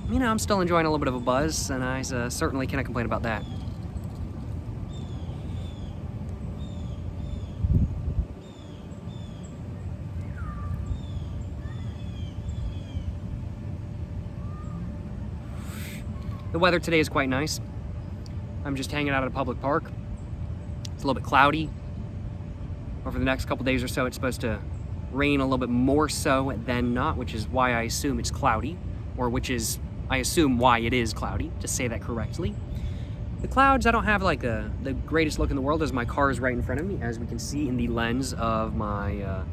you know, I'm still enjoying a little bit of a buzz, and I certainly cannot complain about that. The weather today is quite nice. I'm just hanging out at a public park. It's a little bit cloudy. Over the next couple days or so, it's supposed to rain a little bit more so than not, which is why I assume it's cloudy, or which is, I assume, why it is cloudy, to say that correctly. The clouds, I don't have like the greatest look in the world, as my car is right in front of me. As we can see in the lens of my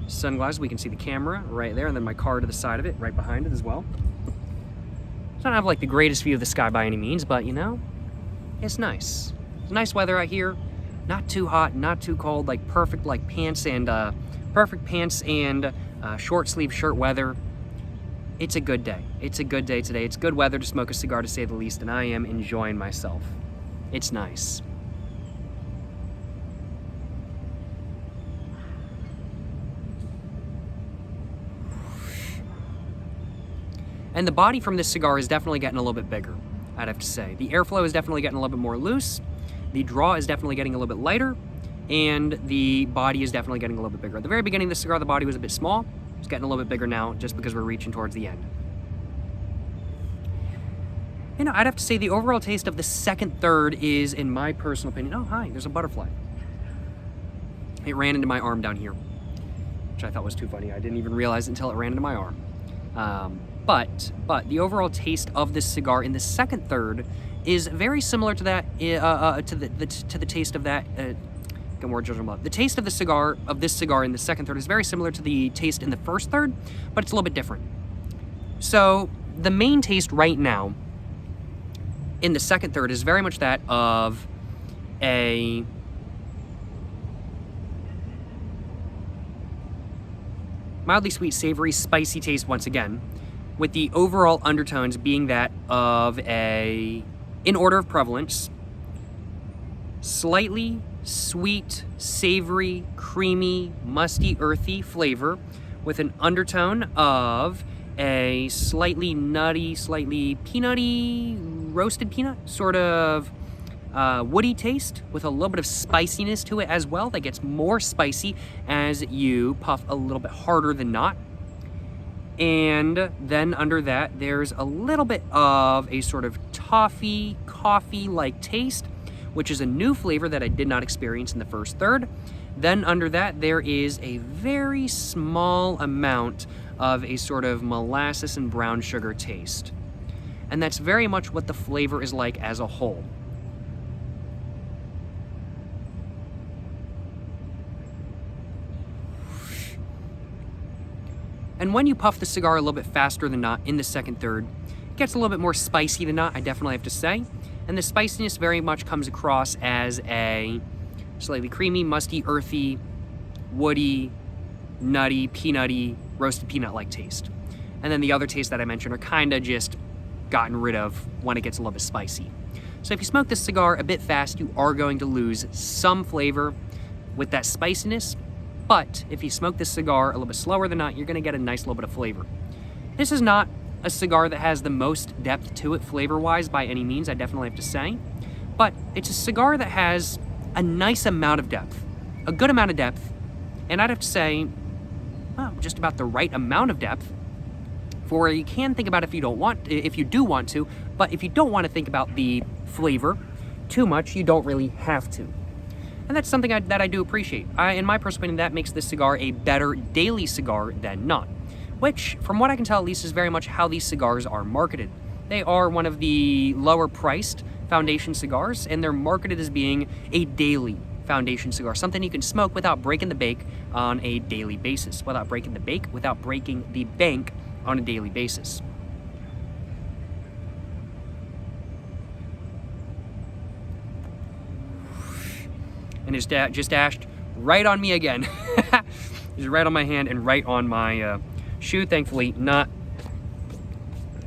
sunglasses, we can see the camera right there, and then my car to the side of it, right behind it as well. So I don't have like the greatest view of the sky by any means, but you know, it's nice. It's nice weather out here. Not too hot, not too cold, like perfect like pants and short sleeve shirt weather. It's a good day. It's a good day today. It's good weather to smoke a cigar, to say the least, and I am enjoying myself. It's nice. And the body from this cigar is definitely getting a little bit bigger, I'd have to say. The airflow is definitely getting a little bit more loose. The draw is definitely getting a little bit lighter. And the body is definitely getting a little bit bigger. At the very beginning of the cigar, the body was a bit small. It's getting a little bit bigger now, just because we're reaching towards the end. You know, I'd have to say the overall taste of the second third is, in my personal opinion... Oh, hi, there's a butterfly. It ran into my arm down here, which I thought was too funny. I didn't even realize it until it ran into my arm. But the overall taste of this cigar in the second third is very similar to that, to the taste of that. Get more judgment. The taste of this cigar in the second third is very similar to the taste in the first third, but it's a little bit different. So the main taste right now in the second third is very much that of a mildly sweet, savory, spicy taste once again, with the overall undertones being that of a, in order of prevalence, slightly sweet, savory, creamy, musty, earthy flavor with an undertone of a slightly nutty, slightly peanutty, roasted peanut, sort of woody taste with a little bit of spiciness to it as well. That gets more spicy as you puff a little bit harder than not. And then under that, there's a little bit of a sort of toffee, coffee-like taste, which is a new flavor that I did not experience in the first third. Then under that, there is a very small amount of a sort of molasses and brown sugar taste. And that's very much what the flavor is like as a whole. And when you puff the cigar a little bit faster than not in the second third, it gets a little bit more spicy than not, I definitely have to say. And the spiciness very much comes across as a slightly creamy, musty, earthy, woody, nutty, peanutty, roasted peanut-like taste. And then the other tastes that I mentioned are kind of just gotten rid of when it gets a little bit spicy. So if you smoke this cigar a bit fast, you are going to lose some flavor with that spiciness. But if you smoke this cigar a little bit slower than not, you're going to get a nice little bit of flavor. This is not a cigar that has the most depth to it flavor-wise by any means, I definitely have to say. But it's a cigar that has a nice amount of depth, a good amount of depth, and I'd have to say, well, just about the right amount of depth for where you can think about if you do want to, but if you don't want to think about the flavor too much, you don't really have to. And that's something that I do appreciate. In my personal opinion, that makes this cigar a better daily cigar than not. Which, from what I can tell at least, is very much how these cigars are marketed. They are one of the lower priced foundation cigars, and they're marketed as being a daily foundation cigar, something you can smoke without breaking the bank on a daily basis, without breaking the bank on a daily basis. And it's just ashed right on me again. Just right on my hand and right on my shoe, thankfully not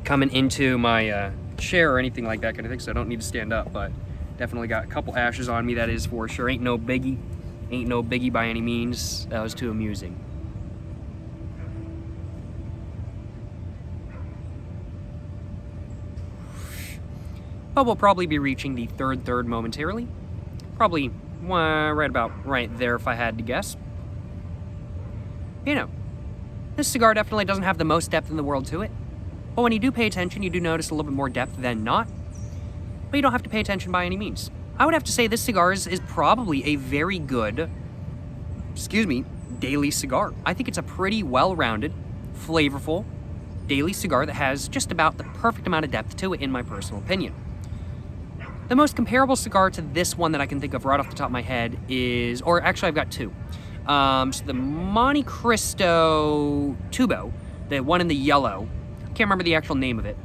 coming into my chair or anything like that kind of thing, so I don't need to stand up, but definitely got a couple ashes on me, that is for sure. Ain't no biggie by any means. That was too amusing. But we'll probably be reaching the third momentarily. Probably right about right there if I had to guess. You know, this cigar definitely doesn't have the most depth in the world to it. But when you do pay attention, you do notice a little bit more depth than not. But you don't have to pay attention by any means. I would have to say this cigar is probably a very good, daily cigar. I think it's a pretty well-rounded, flavorful, daily cigar that has just about the perfect amount of depth to it, in my personal opinion. The most comparable cigar to this one that I can think of right off the top of my head is, or actually I've got two. So the Monte Cristo Tubo, the one in the yellow, I can't remember the actual name of it,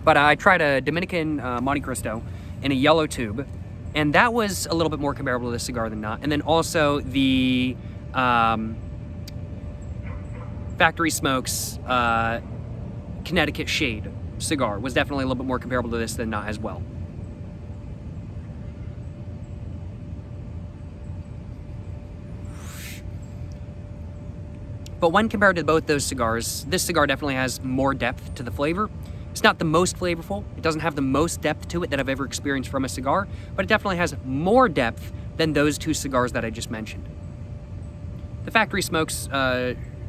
but I tried a Dominican Monte Cristo in a yellow tube, and that was a little bit more comparable to this cigar than not. And then also the Factory Smokes Connecticut Shade cigar was definitely a little bit more comparable to this than not as well. But when compared to both those cigars, this cigar definitely has more depth to the flavor. It's not the most flavorful. It doesn't have the most depth to it that I've ever experienced from a cigar, but it definitely has more depth than those two cigars that I just mentioned. The Factory Smokes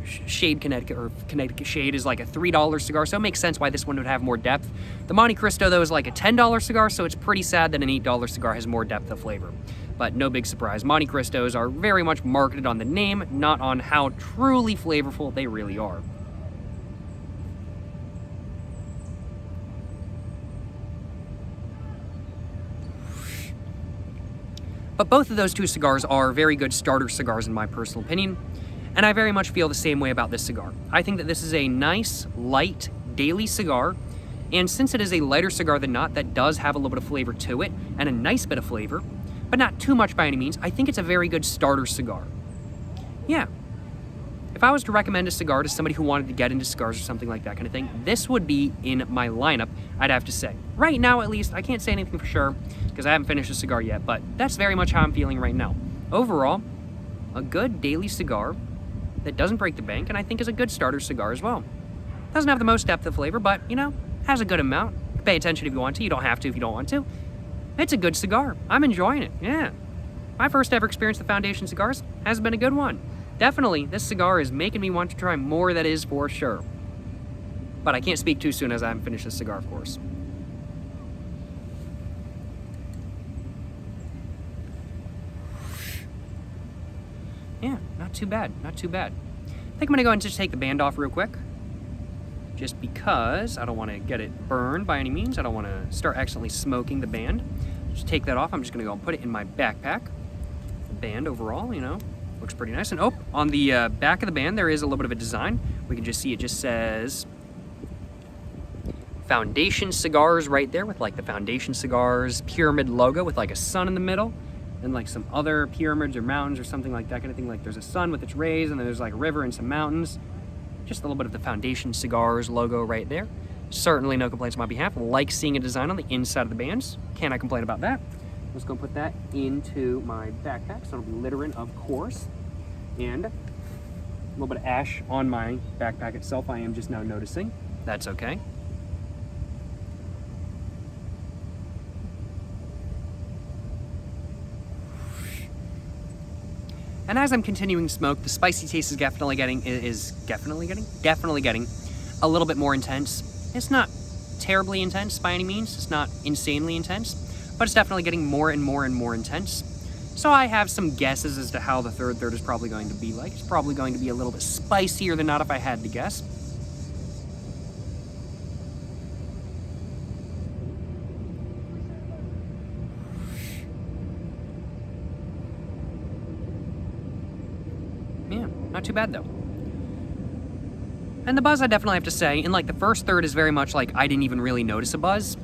Shade Connecticut Shade is like a $3 cigar, so it makes sense why this one would have more depth. The Monte Cristo, though, is like a $10 cigar, so it's pretty sad that an $8 cigar has more depth of flavor. But no big surprise, Monte Cristos are very much marketed on the name, not on how truly flavorful they really are. But both of those two cigars are very good starter cigars in my personal opinion, and I very much feel the same way about this cigar. I think that this is a nice, light, daily cigar, and since it is a lighter cigar than not, that does have a little bit of flavor to it, and a nice bit of flavor, but not too much by any means, I think it's a very good starter cigar. Yeah. If I was to recommend a cigar to somebody who wanted to get into cigars or something like that kind of thing, this would be in my lineup, I'd have to say. Right now, at least, I can't say anything for sure, because I haven't finished a cigar yet, but that's very much how I'm feeling right now. Overall, a good daily cigar that doesn't break the bank, and I think is a good starter cigar as well. Doesn't have the most depth of flavor, but, you know, has a good amount. Pay attention if you want to. You don't have to if you don't want to. It's a good cigar. I'm enjoying it, yeah. My first ever experience with Foundation cigars has been a good one. Definitely, this cigar is making me want to try more, that is for sure. But I can't speak too soon as I haven't finished this cigar, of course. Yeah, not too bad, not too bad. I think I'm gonna go ahead and just take the band off real quick. Just because I don't want to get it burned by any means. I don't want to start accidentally smoking the band. Just take that off. I'm just going to go and put it in my backpack. The band overall, you know, looks pretty nice. And oh, on the back of the band, there is a little bit of a design, We can just see it just says Foundation Cigars right there with like the Foundation Cigars pyramid logo with like a sun in the middle and like some other pyramids or mountains or something like that kind of thing. Like there's a sun with its rays and then there's like a river and some mountains. Just a little bit of the Foundation Cigars logo right there. Certainly no complaints on my behalf. Like seeing a design on the inside of the bands. Cannot complain about that. Let's go put that into my backpack. So it'll be littering, of course. And a little bit of ash on my backpack itself, I am just now noticing. That's okay. And as I'm continuing to smoke, the spicy taste is definitely getting a little bit more intense. It's not terribly intense by any means. It's not insanely intense, but it's definitely getting more and more and more intense. So I have some guesses as to how the third is probably going to be like. It's probably going to be a little bit spicier than not if I had to guess. Yeah, not too bad though. And the buzz, I definitely have to say, in like the first third is very much like I didn't even really notice a buzz.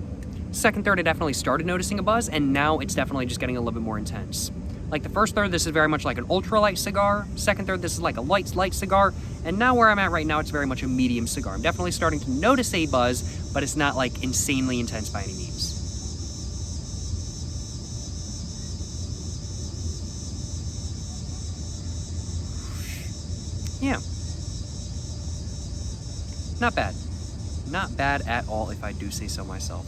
Second third, I definitely started noticing a buzz, and now it's definitely just getting a little bit more intense. Like the first third, this is very much like an ultralight cigar. Second third, this is like a light cigar. And now where I'm at right now, it's very much a medium cigar. I'm definitely starting to notice a buzz, but it's not like insanely intense by any means. Yeah. Not bad. Not bad at all, if I do say so myself.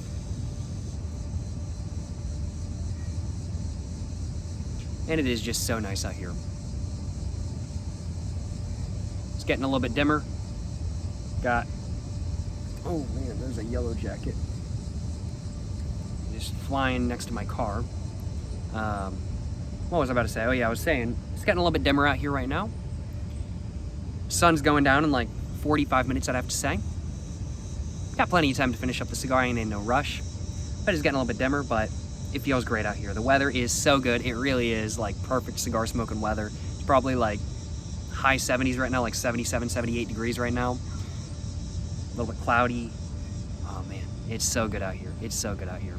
And it is just so nice out here. It's getting a little bit dimmer. Got, oh man, there's a yellow jacket just flying next to my car. What was I about to say? Oh yeah, I was saying, it's getting a little bit dimmer out here right now. Sun's going down in like 45 minutes, I'd have to say. Got plenty of time to finish up the cigar, I ain't in no rush. But it's getting a little bit dimmer, but it feels great out here. The weather is so good. It really is like perfect cigar smoking weather. It's probably like high 70s right now, like 77, 78 degrees right now. A little bit cloudy. Oh man, it's so good out here. It's so good out here.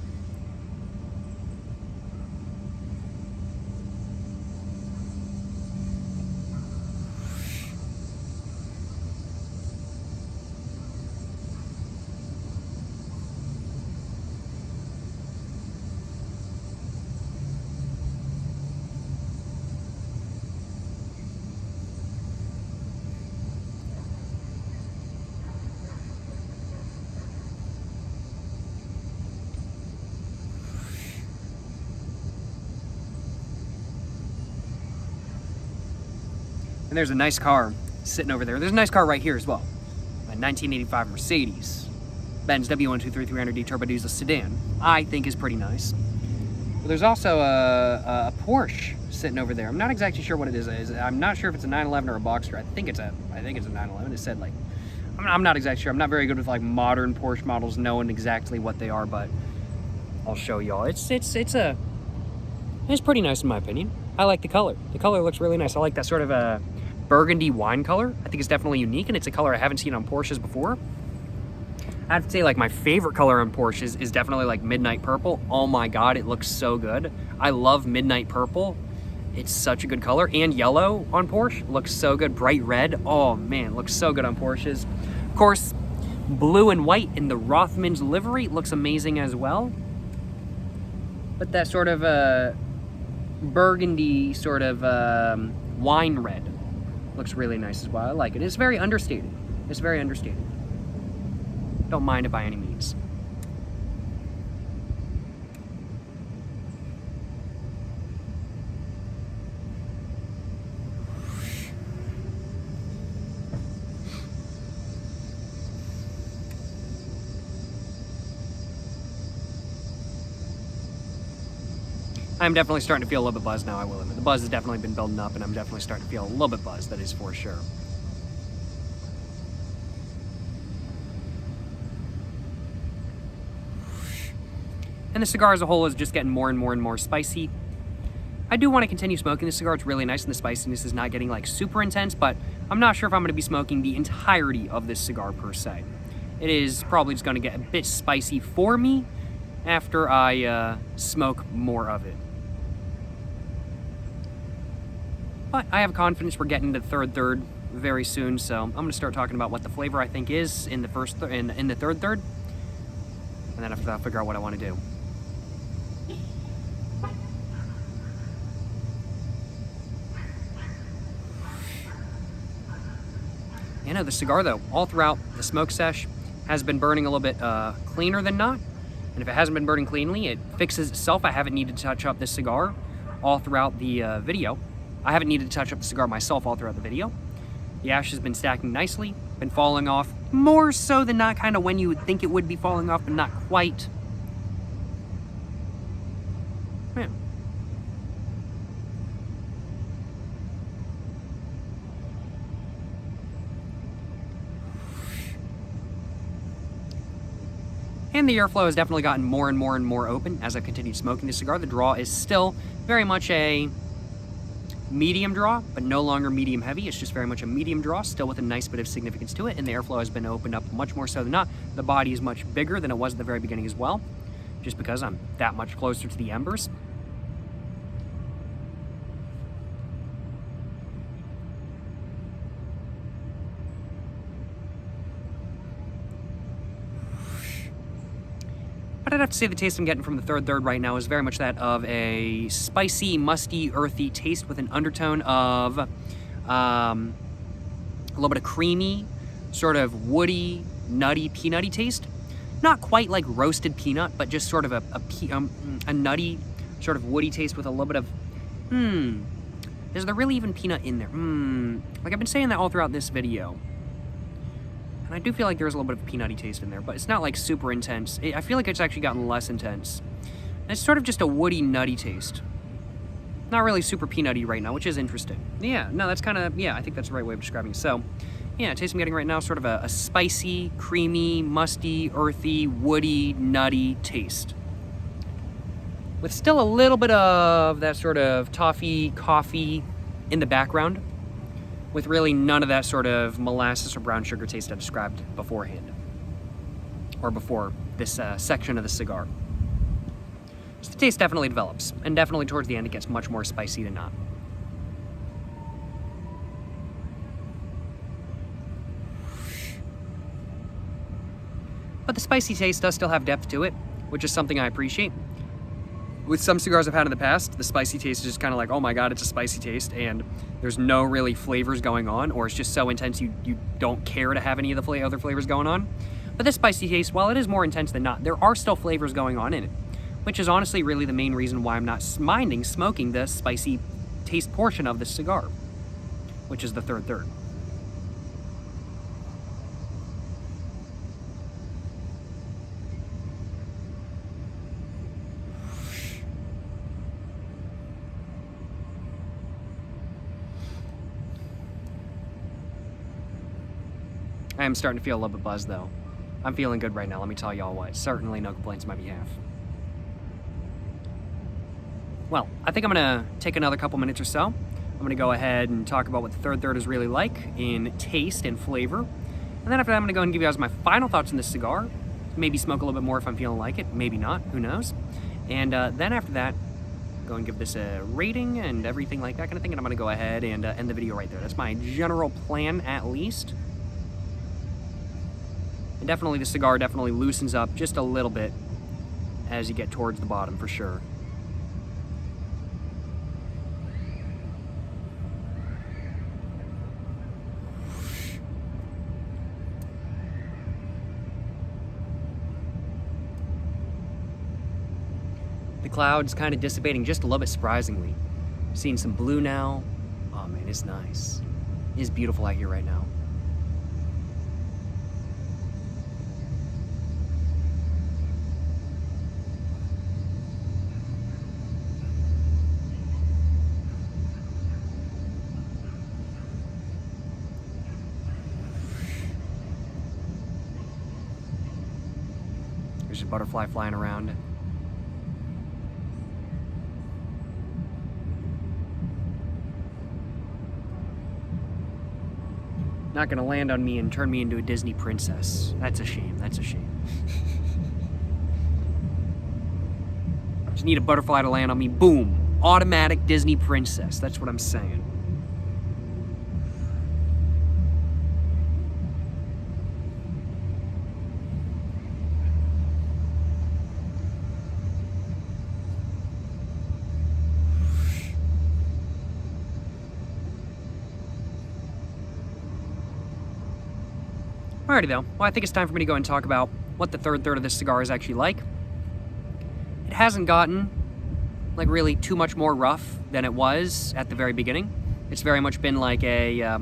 And there's a nice car sitting over there. There's a nice car right here as well. A 1985 Mercedes Benz W123300D turbo diesel sedan. I think is pretty nice. But there's also a Porsche sitting over there. I'm not exactly sure what it is. I'm not sure if it's a 911 or a Boxster. I think it's a 911. It said like, I'm not exactly sure. I'm not very good with like modern Porsche models knowing exactly what they are, but I'll show y'all. It's pretty nice in my opinion. I like the color. The color looks really nice. I like that sort of a burgundy wine color. I think it's definitely unique, and it's a color I haven't seen on Porsches before. I have to say, like, my favorite color on Porsches is definitely like midnight purple. Oh my god, it looks so good. I love midnight purple. It's such a good color. And yellow on Porsche looks so good. Bright red, oh man, it looks so good on Porsches. Of course, blue and white in the Rothmans livery looks amazing as well. But that sort of burgundy sort of wine red looks really nice as well. I like it. It's very understated. It's very understated. Don't mind it by any means. I'm definitely starting to feel a little bit buzzed now, I will admit. The buzz has definitely been building up, and I'm definitely starting to feel a little bit buzzed, that is for sure. And the cigar as a whole is just getting more and more and more spicy. I do want to continue smoking this cigar. It's really nice, and the spiciness is not getting like super intense, but I'm not sure if I'm going to be smoking the entirety of this cigar per se. It is probably just going to get a bit spicy for me after I smoke more of it. But I have confidence we're getting to the third very soon, so I'm going to start talking about what the flavor I think is in the in the third, and then after that I'll figure out what I want to do. You know, the cigar though, all throughout the smoke sesh, has been burning a little bit cleaner than not. And if it hasn't been burning cleanly, it fixes itself. I haven't needed to touch up this cigar all throughout the video. I haven't needed to touch up the cigar myself all throughout the video. The ash has been stacking nicely, been falling off more so than not, kind of when you would think it would be falling off, but not quite. Yeah. And the airflow has definitely gotten more and more and more open as I've continued smoking the cigar. The draw is still very much a medium draw, but no longer medium heavy. It's just very much a medium draw, still with a nice bit of significance to it, and the airflow has been opened up much more so than not. The body is much bigger than it was at the very beginning as well, just because I'm that much closer to the embers. But I'd have to say the taste I'm getting from the third right now is very much that of a spicy, musty, earthy taste with an undertone of a little bit of creamy, sort of woody, nutty, peanutty taste. Not quite like roasted peanut, but just sort of a nutty, sort of woody taste with a little bit of, is there really even peanut in there? Like I've been saying that all throughout this video. And I do feel like there's a little bit of peanutty taste in there, but it's not like super intense. I feel like it's actually gotten less intense. And it's sort of just a woody, nutty taste. Not really super peanutty right now, which is interesting. Yeah, no, that's kind of, yeah, I think that's the right way of describing it. So, yeah, the taste I'm getting right now is sort of a spicy, creamy, musty, earthy, woody, nutty taste. With still a little bit of that sort of toffee, coffee in the background, with really none of that sort of molasses or brown sugar taste I described beforehand, or before this section of the cigar. So the taste definitely develops, and definitely towards the end it gets much more spicy than not. But the spicy taste does still have depth to it, which is something I appreciate. With some cigars I've had in the past, the spicy taste is just kind of like, oh my god, it's a spicy taste, and there's no really flavors going on, or it's just so intense you don't care to have any of the other flavors going on. But this spicy taste, while it is more intense than not, there are still flavors going on in it, which is honestly really the main reason why I'm not minding smoking the spicy taste portion of this cigar, which is the third. I am starting to feel a little bit buzzed though. I'm feeling good right now, let me tell y'all what. Certainly no complaints on my behalf. Well, I think I'm gonna take another couple minutes or so. I'm gonna go ahead and talk about what the third is really like in taste and flavor. And then after that, I'm gonna go and give you guys my final thoughts on this cigar. Maybe smoke a little bit more if I'm feeling like it, maybe not, who knows. And then after that, go and give this a rating and everything like that kind of thing. And I'm gonna go ahead and end the video right there. That's my general plan at least. And definitely the cigar definitely loosens up just a little bit as you get towards the bottom for sure. The clouds kind of dissipating just a little bit surprisingly. Seeing some blue now. Oh man, it's nice. It's beautiful out here right now. There's a butterfly flying around. Not gonna land on me and turn me into a Disney princess. That's a shame, that's a shame. Just need a butterfly to land on me, boom. Automatic Disney princess, that's what I'm saying. Alrighty though, well I think it's time for me to go and talk about what the third third of this cigar is actually like. It hasn't gotten, like, really too much more rough than it was at the very beginning. It's very much been like a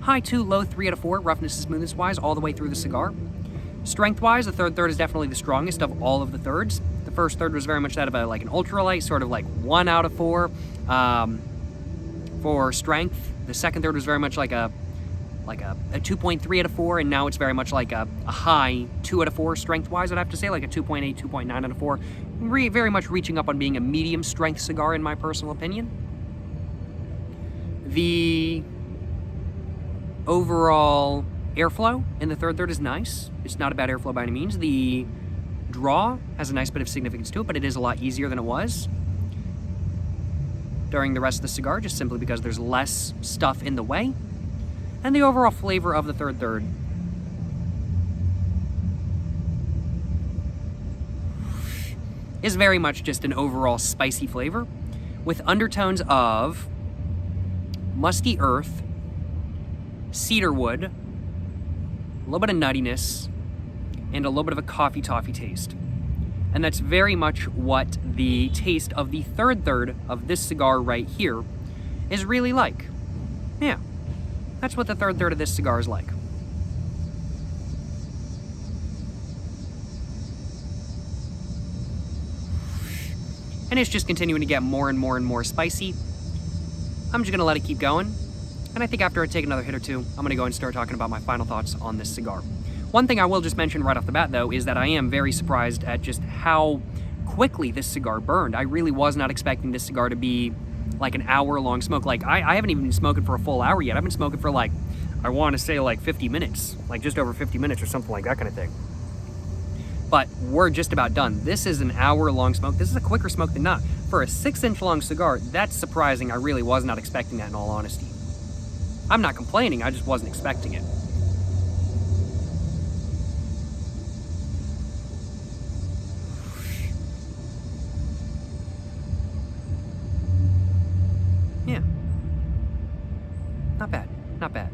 high 2, low 3 out of 4, roughness and smoothness wise, all the way through the cigar. Strength wise, the third third is definitely the strongest of all of the thirds. The first third was very much that of like an ultralight, sort of like 1 out of 4 for strength. The second third was very much like a 2.3 out of 4, and now it's very much like a high 2 out of 4 strength-wise, I'd have to say, like a 2.8, 2.9 out of 4. Very much reaching up on being a medium strength cigar, in my personal opinion. The overall airflow in the third third is nice. It's not a bad airflow by any means. The draw has a nice bit of significance to it, but it is a lot easier than it was during the rest of the cigar, just simply because there's less stuff in the way. And the overall flavor of the third third is very much just an overall spicy flavor with undertones of musty earth, cedar wood, a little bit of nuttiness, and a little bit of a coffee toffee taste. And that's very much what the taste of the third third of this cigar right here is really like. Yeah. That's what the third third of this cigar is like. And it's just continuing to get more and more and more spicy. I'm just gonna let it keep going. And I think after I take another hit or two, I'm gonna go and start talking about my final thoughts on this cigar. One thing I will just mention right off the bat though is that I am very surprised at just how quickly this cigar burned. I really was not expecting this cigar to be like an hour-long smoke. Like, I haven't even been smoking for a full hour yet. I've been smoking for like, I want to say like 50 minutes, like just over 50 minutes or something like that kind of thing. But we're just about done. This is an hour-long smoke. This is a quicker smoke than not. For a 6-inch long cigar, that's surprising. I really was not expecting that, in all honesty. I'm not complaining, I just wasn't expecting it. Yeah. Not bad. Not bad.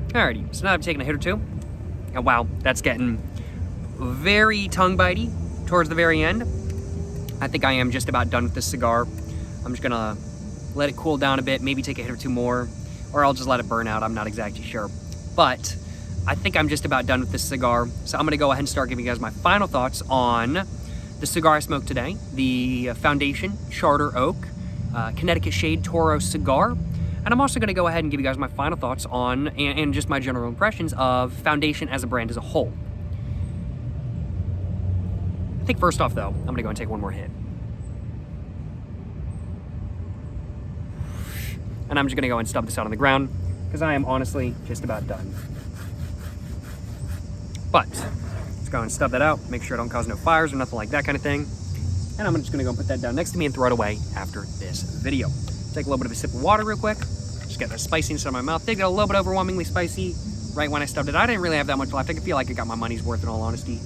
Alrighty, so now I've taken a hit or two. Oh, wow, that's getting very tongue-bitey towards the very end. I think I am just about done with this cigar. I'm just gonna let it cool down a bit, maybe take a hit or two more, or I'll just let it burn out, I'm not exactly sure. But I think I'm just about done with this cigar, so I'm gonna go ahead and start giving you guys my final thoughts on the cigar I smoked today, the Foundation Charter Oak Connecticut Shade Toro cigar. And I'm also going to go ahead and give you guys my final thoughts on, and just my general impressions of Foundation as a brand as a whole. I think first off, though, I'm going to go and take one more hit. And I'm just going to go and stub this out on the ground, because I am honestly just about done. But let's go and stub that out, make sure I don't cause no fires or nothing like that kind of thing. And I'm just going to go and put that down next to me and throw it away after this video. Take a little bit of a sip of water real quick. Just get the spiciness out of my mouth. Did get a little bit overwhelmingly spicy right when I stubbed it. I didn't really have that much left. I feel like I got my money's worth, in all honesty.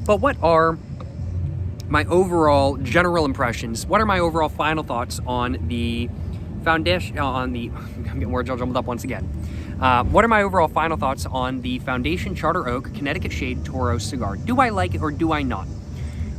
But what are my overall general impressions? What are my overall final thoughts on the Foundation, I'm getting words all jumbled up once again. What are my overall final thoughts on the Foundation Charter Oak Connecticut Shade Toro cigar? Do I like it or do I not?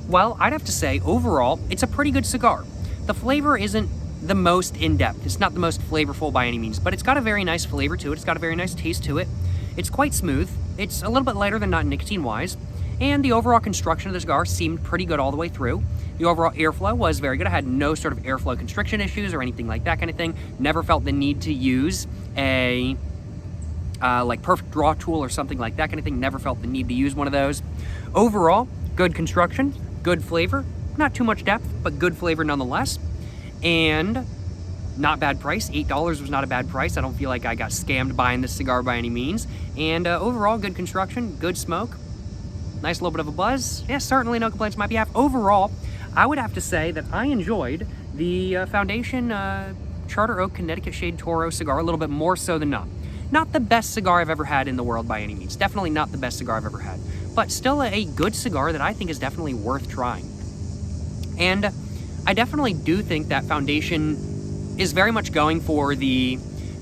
Well, I'd have to say, overall, it's a pretty good cigar. The flavor isn't the most in-depth. It's not the most flavorful by any means, but it's got a very nice flavor to it. It's got a very nice taste to it. It's quite smooth. It's a little bit lighter than not nicotine-wise, and the overall construction of the cigar seemed pretty good all the way through. The overall airflow was very good. I had no sort of airflow constriction issues or anything like that kind of thing. Never felt the need to use a like Perfect Draw Tool or something like that kind of thing. Never felt the need to use one of those. Overall, good construction, good flavor, not too much depth, but good flavor nonetheless. And not bad price. $8 was not a bad price. I don't feel like I got scammed buying this cigar by any means. And overall, good construction, good smoke, nice little bit of a buzz. Yeah, certainly no complaints on my behalf. Overall, I would have to say that I enjoyed the Foundation Charter Oak Connecticut Shade Toro cigar a little bit more so than not. Not the best cigar I've ever had in the world by any means. Definitely not the best cigar I've ever had. But still a good cigar that I think is definitely worth trying. And I definitely do think that Foundation is very much going for the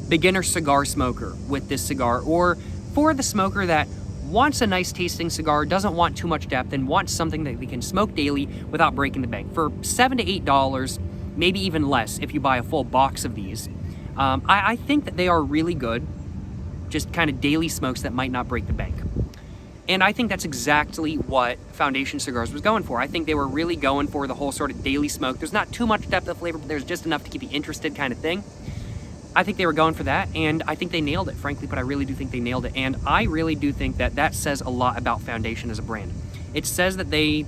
beginner cigar smoker with this cigar, or for the smoker that wants a nice tasting cigar, doesn't want too much depth, and wants something that they can smoke daily without breaking the bank. For $7 to $8, maybe even less if you buy a full box of these, I think that they are really good, just kind of daily smokes that might not break the bank. And I think that's exactly what Foundation Cigars was going for. I think they were really going for the whole sort of daily smoke. There's not too much depth of flavor, but there's just enough to keep you interested kind of thing. I think they were going for that, and I think they nailed it, frankly, but I really do think they nailed it. And I really do think that that says a lot about Foundation as a brand. It says that they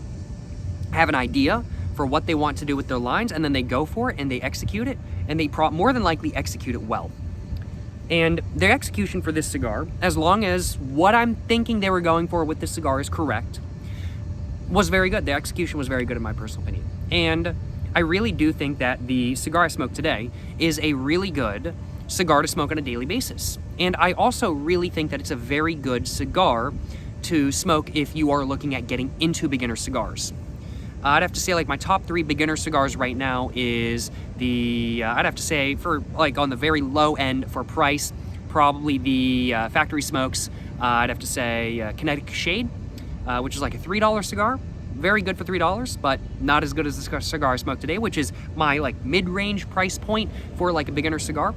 have an idea for what they want to do with their lines, and then they go for it, and they execute it, and they more than likely execute it well. And their execution for this cigar, as long as what I'm thinking they were going for with this cigar is correct, was very good. The execution was very good in my personal opinion. And I really do think that the cigar I smoked today is a really good cigar to smoke on a daily basis. And I also really think that it's a very good cigar to smoke if you are looking at getting into beginner cigars. I'd have to say, like, my top 3 beginner cigars right now is the, I'd have to say, for, like, on the very low end for price, probably the Factory Smokes. I'd have to say Connecticut Shade, which is like a $3 cigar. Very good for $3, but not as good as the cigar I smoked today, which is my, like, mid-range price point for, like, a beginner cigar.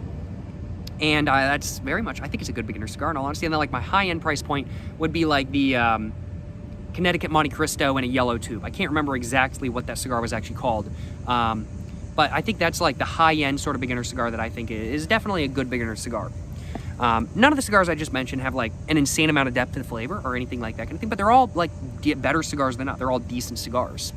And that's very much, I think it's a good beginner cigar, in all honesty. And then, like, my high-end price point would be, like, the Connecticut Monte Cristo in a yellow tube. I can't remember exactly what that cigar was actually called, but I think that's like the high-end sort of beginner cigar that I think is definitely a good beginner cigar. None of the cigars I just mentioned have like an insane amount of depth to the flavor or anything like that kind of thing, but they're all like better cigars than not. They're all decent cigars.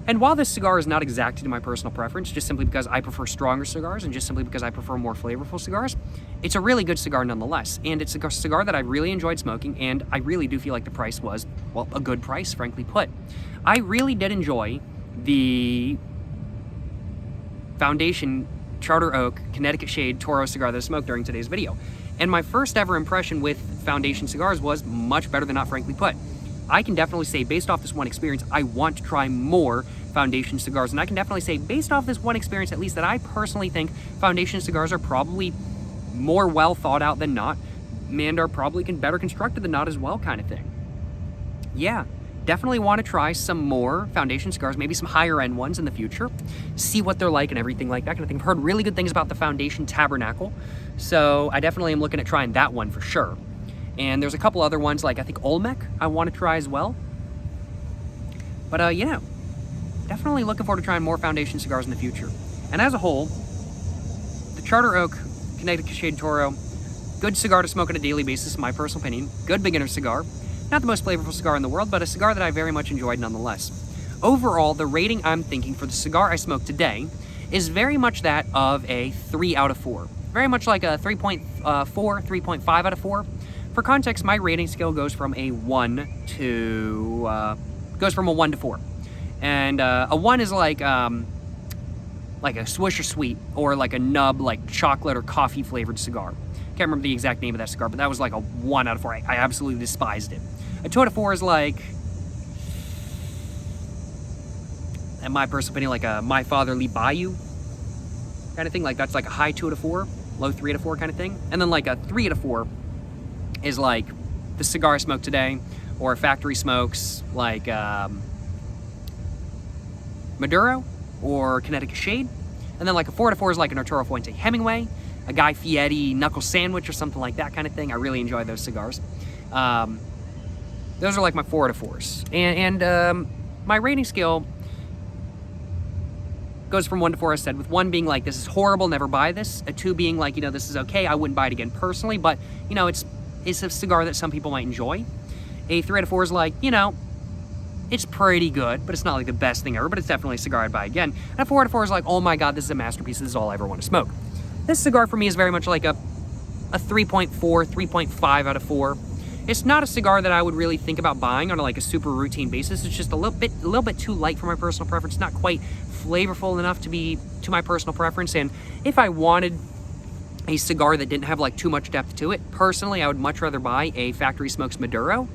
And while this cigar is not exactly to my personal preference, just simply because I prefer stronger cigars and just simply because I prefer more flavorful cigars, it's a really good cigar nonetheless. And it's a cigar that I really enjoyed smoking, and I really do feel like the price was, well, a good price, frankly put. I really did enjoy the Foundation Charter Oak Connecticut Shade Toro cigar that I smoked during today's video. And my first ever impression with Foundation cigars was much better than not, frankly put. I can definitely say, based off this one experience, I want to try more Foundation cigars. And I can definitely say, based off this one experience, at least, that I personally think Foundation cigars are probably more well thought out than not, and are probably better constructed than not as well, kind of thing. Yeah, definitely want to try some more Foundation cigars, maybe some higher end ones in the future, see what they're like and everything like that kind of thing. I've heard really good things about the Foundation Tabernacle, so I definitely am looking at trying that one for sure. And there's a couple other ones, like I think Olmec I want to try as well. But you know, definitely looking forward to trying more Foundation cigars in the future. And as a whole, the Charter Oak Connecticut Shade Toro, good cigar to smoke on a daily basis, in my personal opinion. Good beginner cigar. Not the most flavorful cigar in the world, but a cigar that I very much enjoyed nonetheless. Overall, the rating I'm thinking for the cigar I smoked today is very much that of a 3 out of 4. Very much like a 3.4, 3.5 out of 4. For context, my rating scale goes from a 1 to 4. And a 1 is like a Swisher Sweet, or like a nub, like chocolate or coffee flavored cigar. Can't remember the exact name of that cigar, but that was like a 1 out of 4. I absolutely despised it. A 2 out of 4 is like, in my personal opinion, like a My Fatherly Bayou kind of thing. Like that's like a high 2 out of 4, low 3 out of 4 kind of thing. And then like a 3 out of 4 is like the cigar I smoked today, or Factory Smokes, like Maduro or Connecticut Shade. And then like a 4 out of 4 is like an Arturo Fuente Hemingway, a Guy Fieri Knuckle Sandwich or something like that kind of thing. I really enjoy those cigars. Those are like my 4 out of 4s. And my rating scale goes from 1 to 4, as said, with 1 being like, this is horrible, never buy this. A 2 being like, this is okay, I wouldn't buy it again personally, but, it's a cigar that some people might enjoy. A 3 out of 4 is like, it's pretty good, but it's not like the best thing ever, but it's definitely a cigar I'd buy again. And a 4 out of 4 is like, oh my God, this is a masterpiece, this is all I ever want to smoke. This cigar for me is very much like a 3.4, 3.5 out of 4. It's not a cigar that I would really think about buying on like a super routine basis. It's just a little bit too light for my personal preference. Not quite flavorful enough to be to my personal preference. And if I wanted a cigar that didn't have like too much depth to it, personally, I would much rather buy a Factory Smokes Maduro.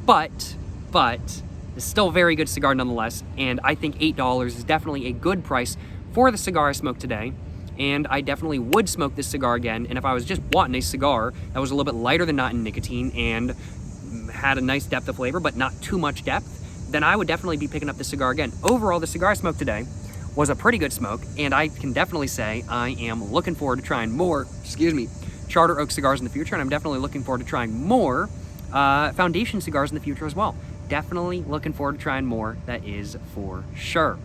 But it's still a very good cigar nonetheless. And I think $8 is definitely a good price for the cigar I smoked today. And I definitely would smoke this cigar again. And if I was just wanting a cigar that was a little bit lighter than not in nicotine and had a nice depth of flavor, but not too much depth, then I would definitely be picking up this cigar again. Overall, the cigar I smoked today was a pretty good smoke, and I can definitely say I am looking forward to trying more, Charter Oak cigars in the future, and I'm definitely looking forward to trying more Foundation cigars in the future as well. Definitely looking forward to trying more, that is for sure.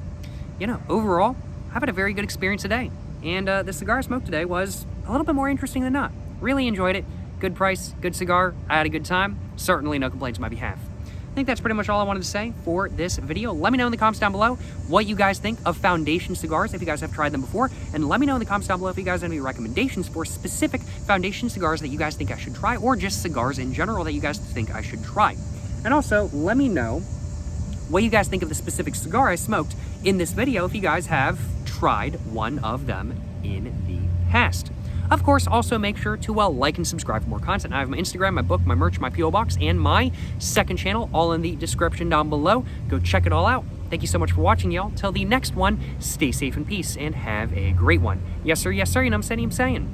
Overall, I've had a very good experience today. And the cigar I smoked today was a little bit more interesting than not. Really enjoyed it. Good price, good cigar. I had a good time. Certainly no complaints on my behalf. I think that's pretty much all I wanted to say for this video. Let me know in the comments down below what you guys think of Foundation cigars, if you guys have tried them before. And let me know in the comments down below if you guys have any recommendations for specific Foundation cigars that you guys think I should try, or just cigars in general that you guys think I should try. And also, let me know what you guys think of the specific cigar I smoked in this video, if you guys have tried one of them in the past. Of course, also make sure to like and subscribe for more content. I have my Instagram, my book, my merch, my P.O. Box, and my second channel, all in the description down below. Go check it all out. Thank you so much for watching, y'all. Till the next one, stay safe and peace, and have a great one. Yes, sir, you know what I'm saying?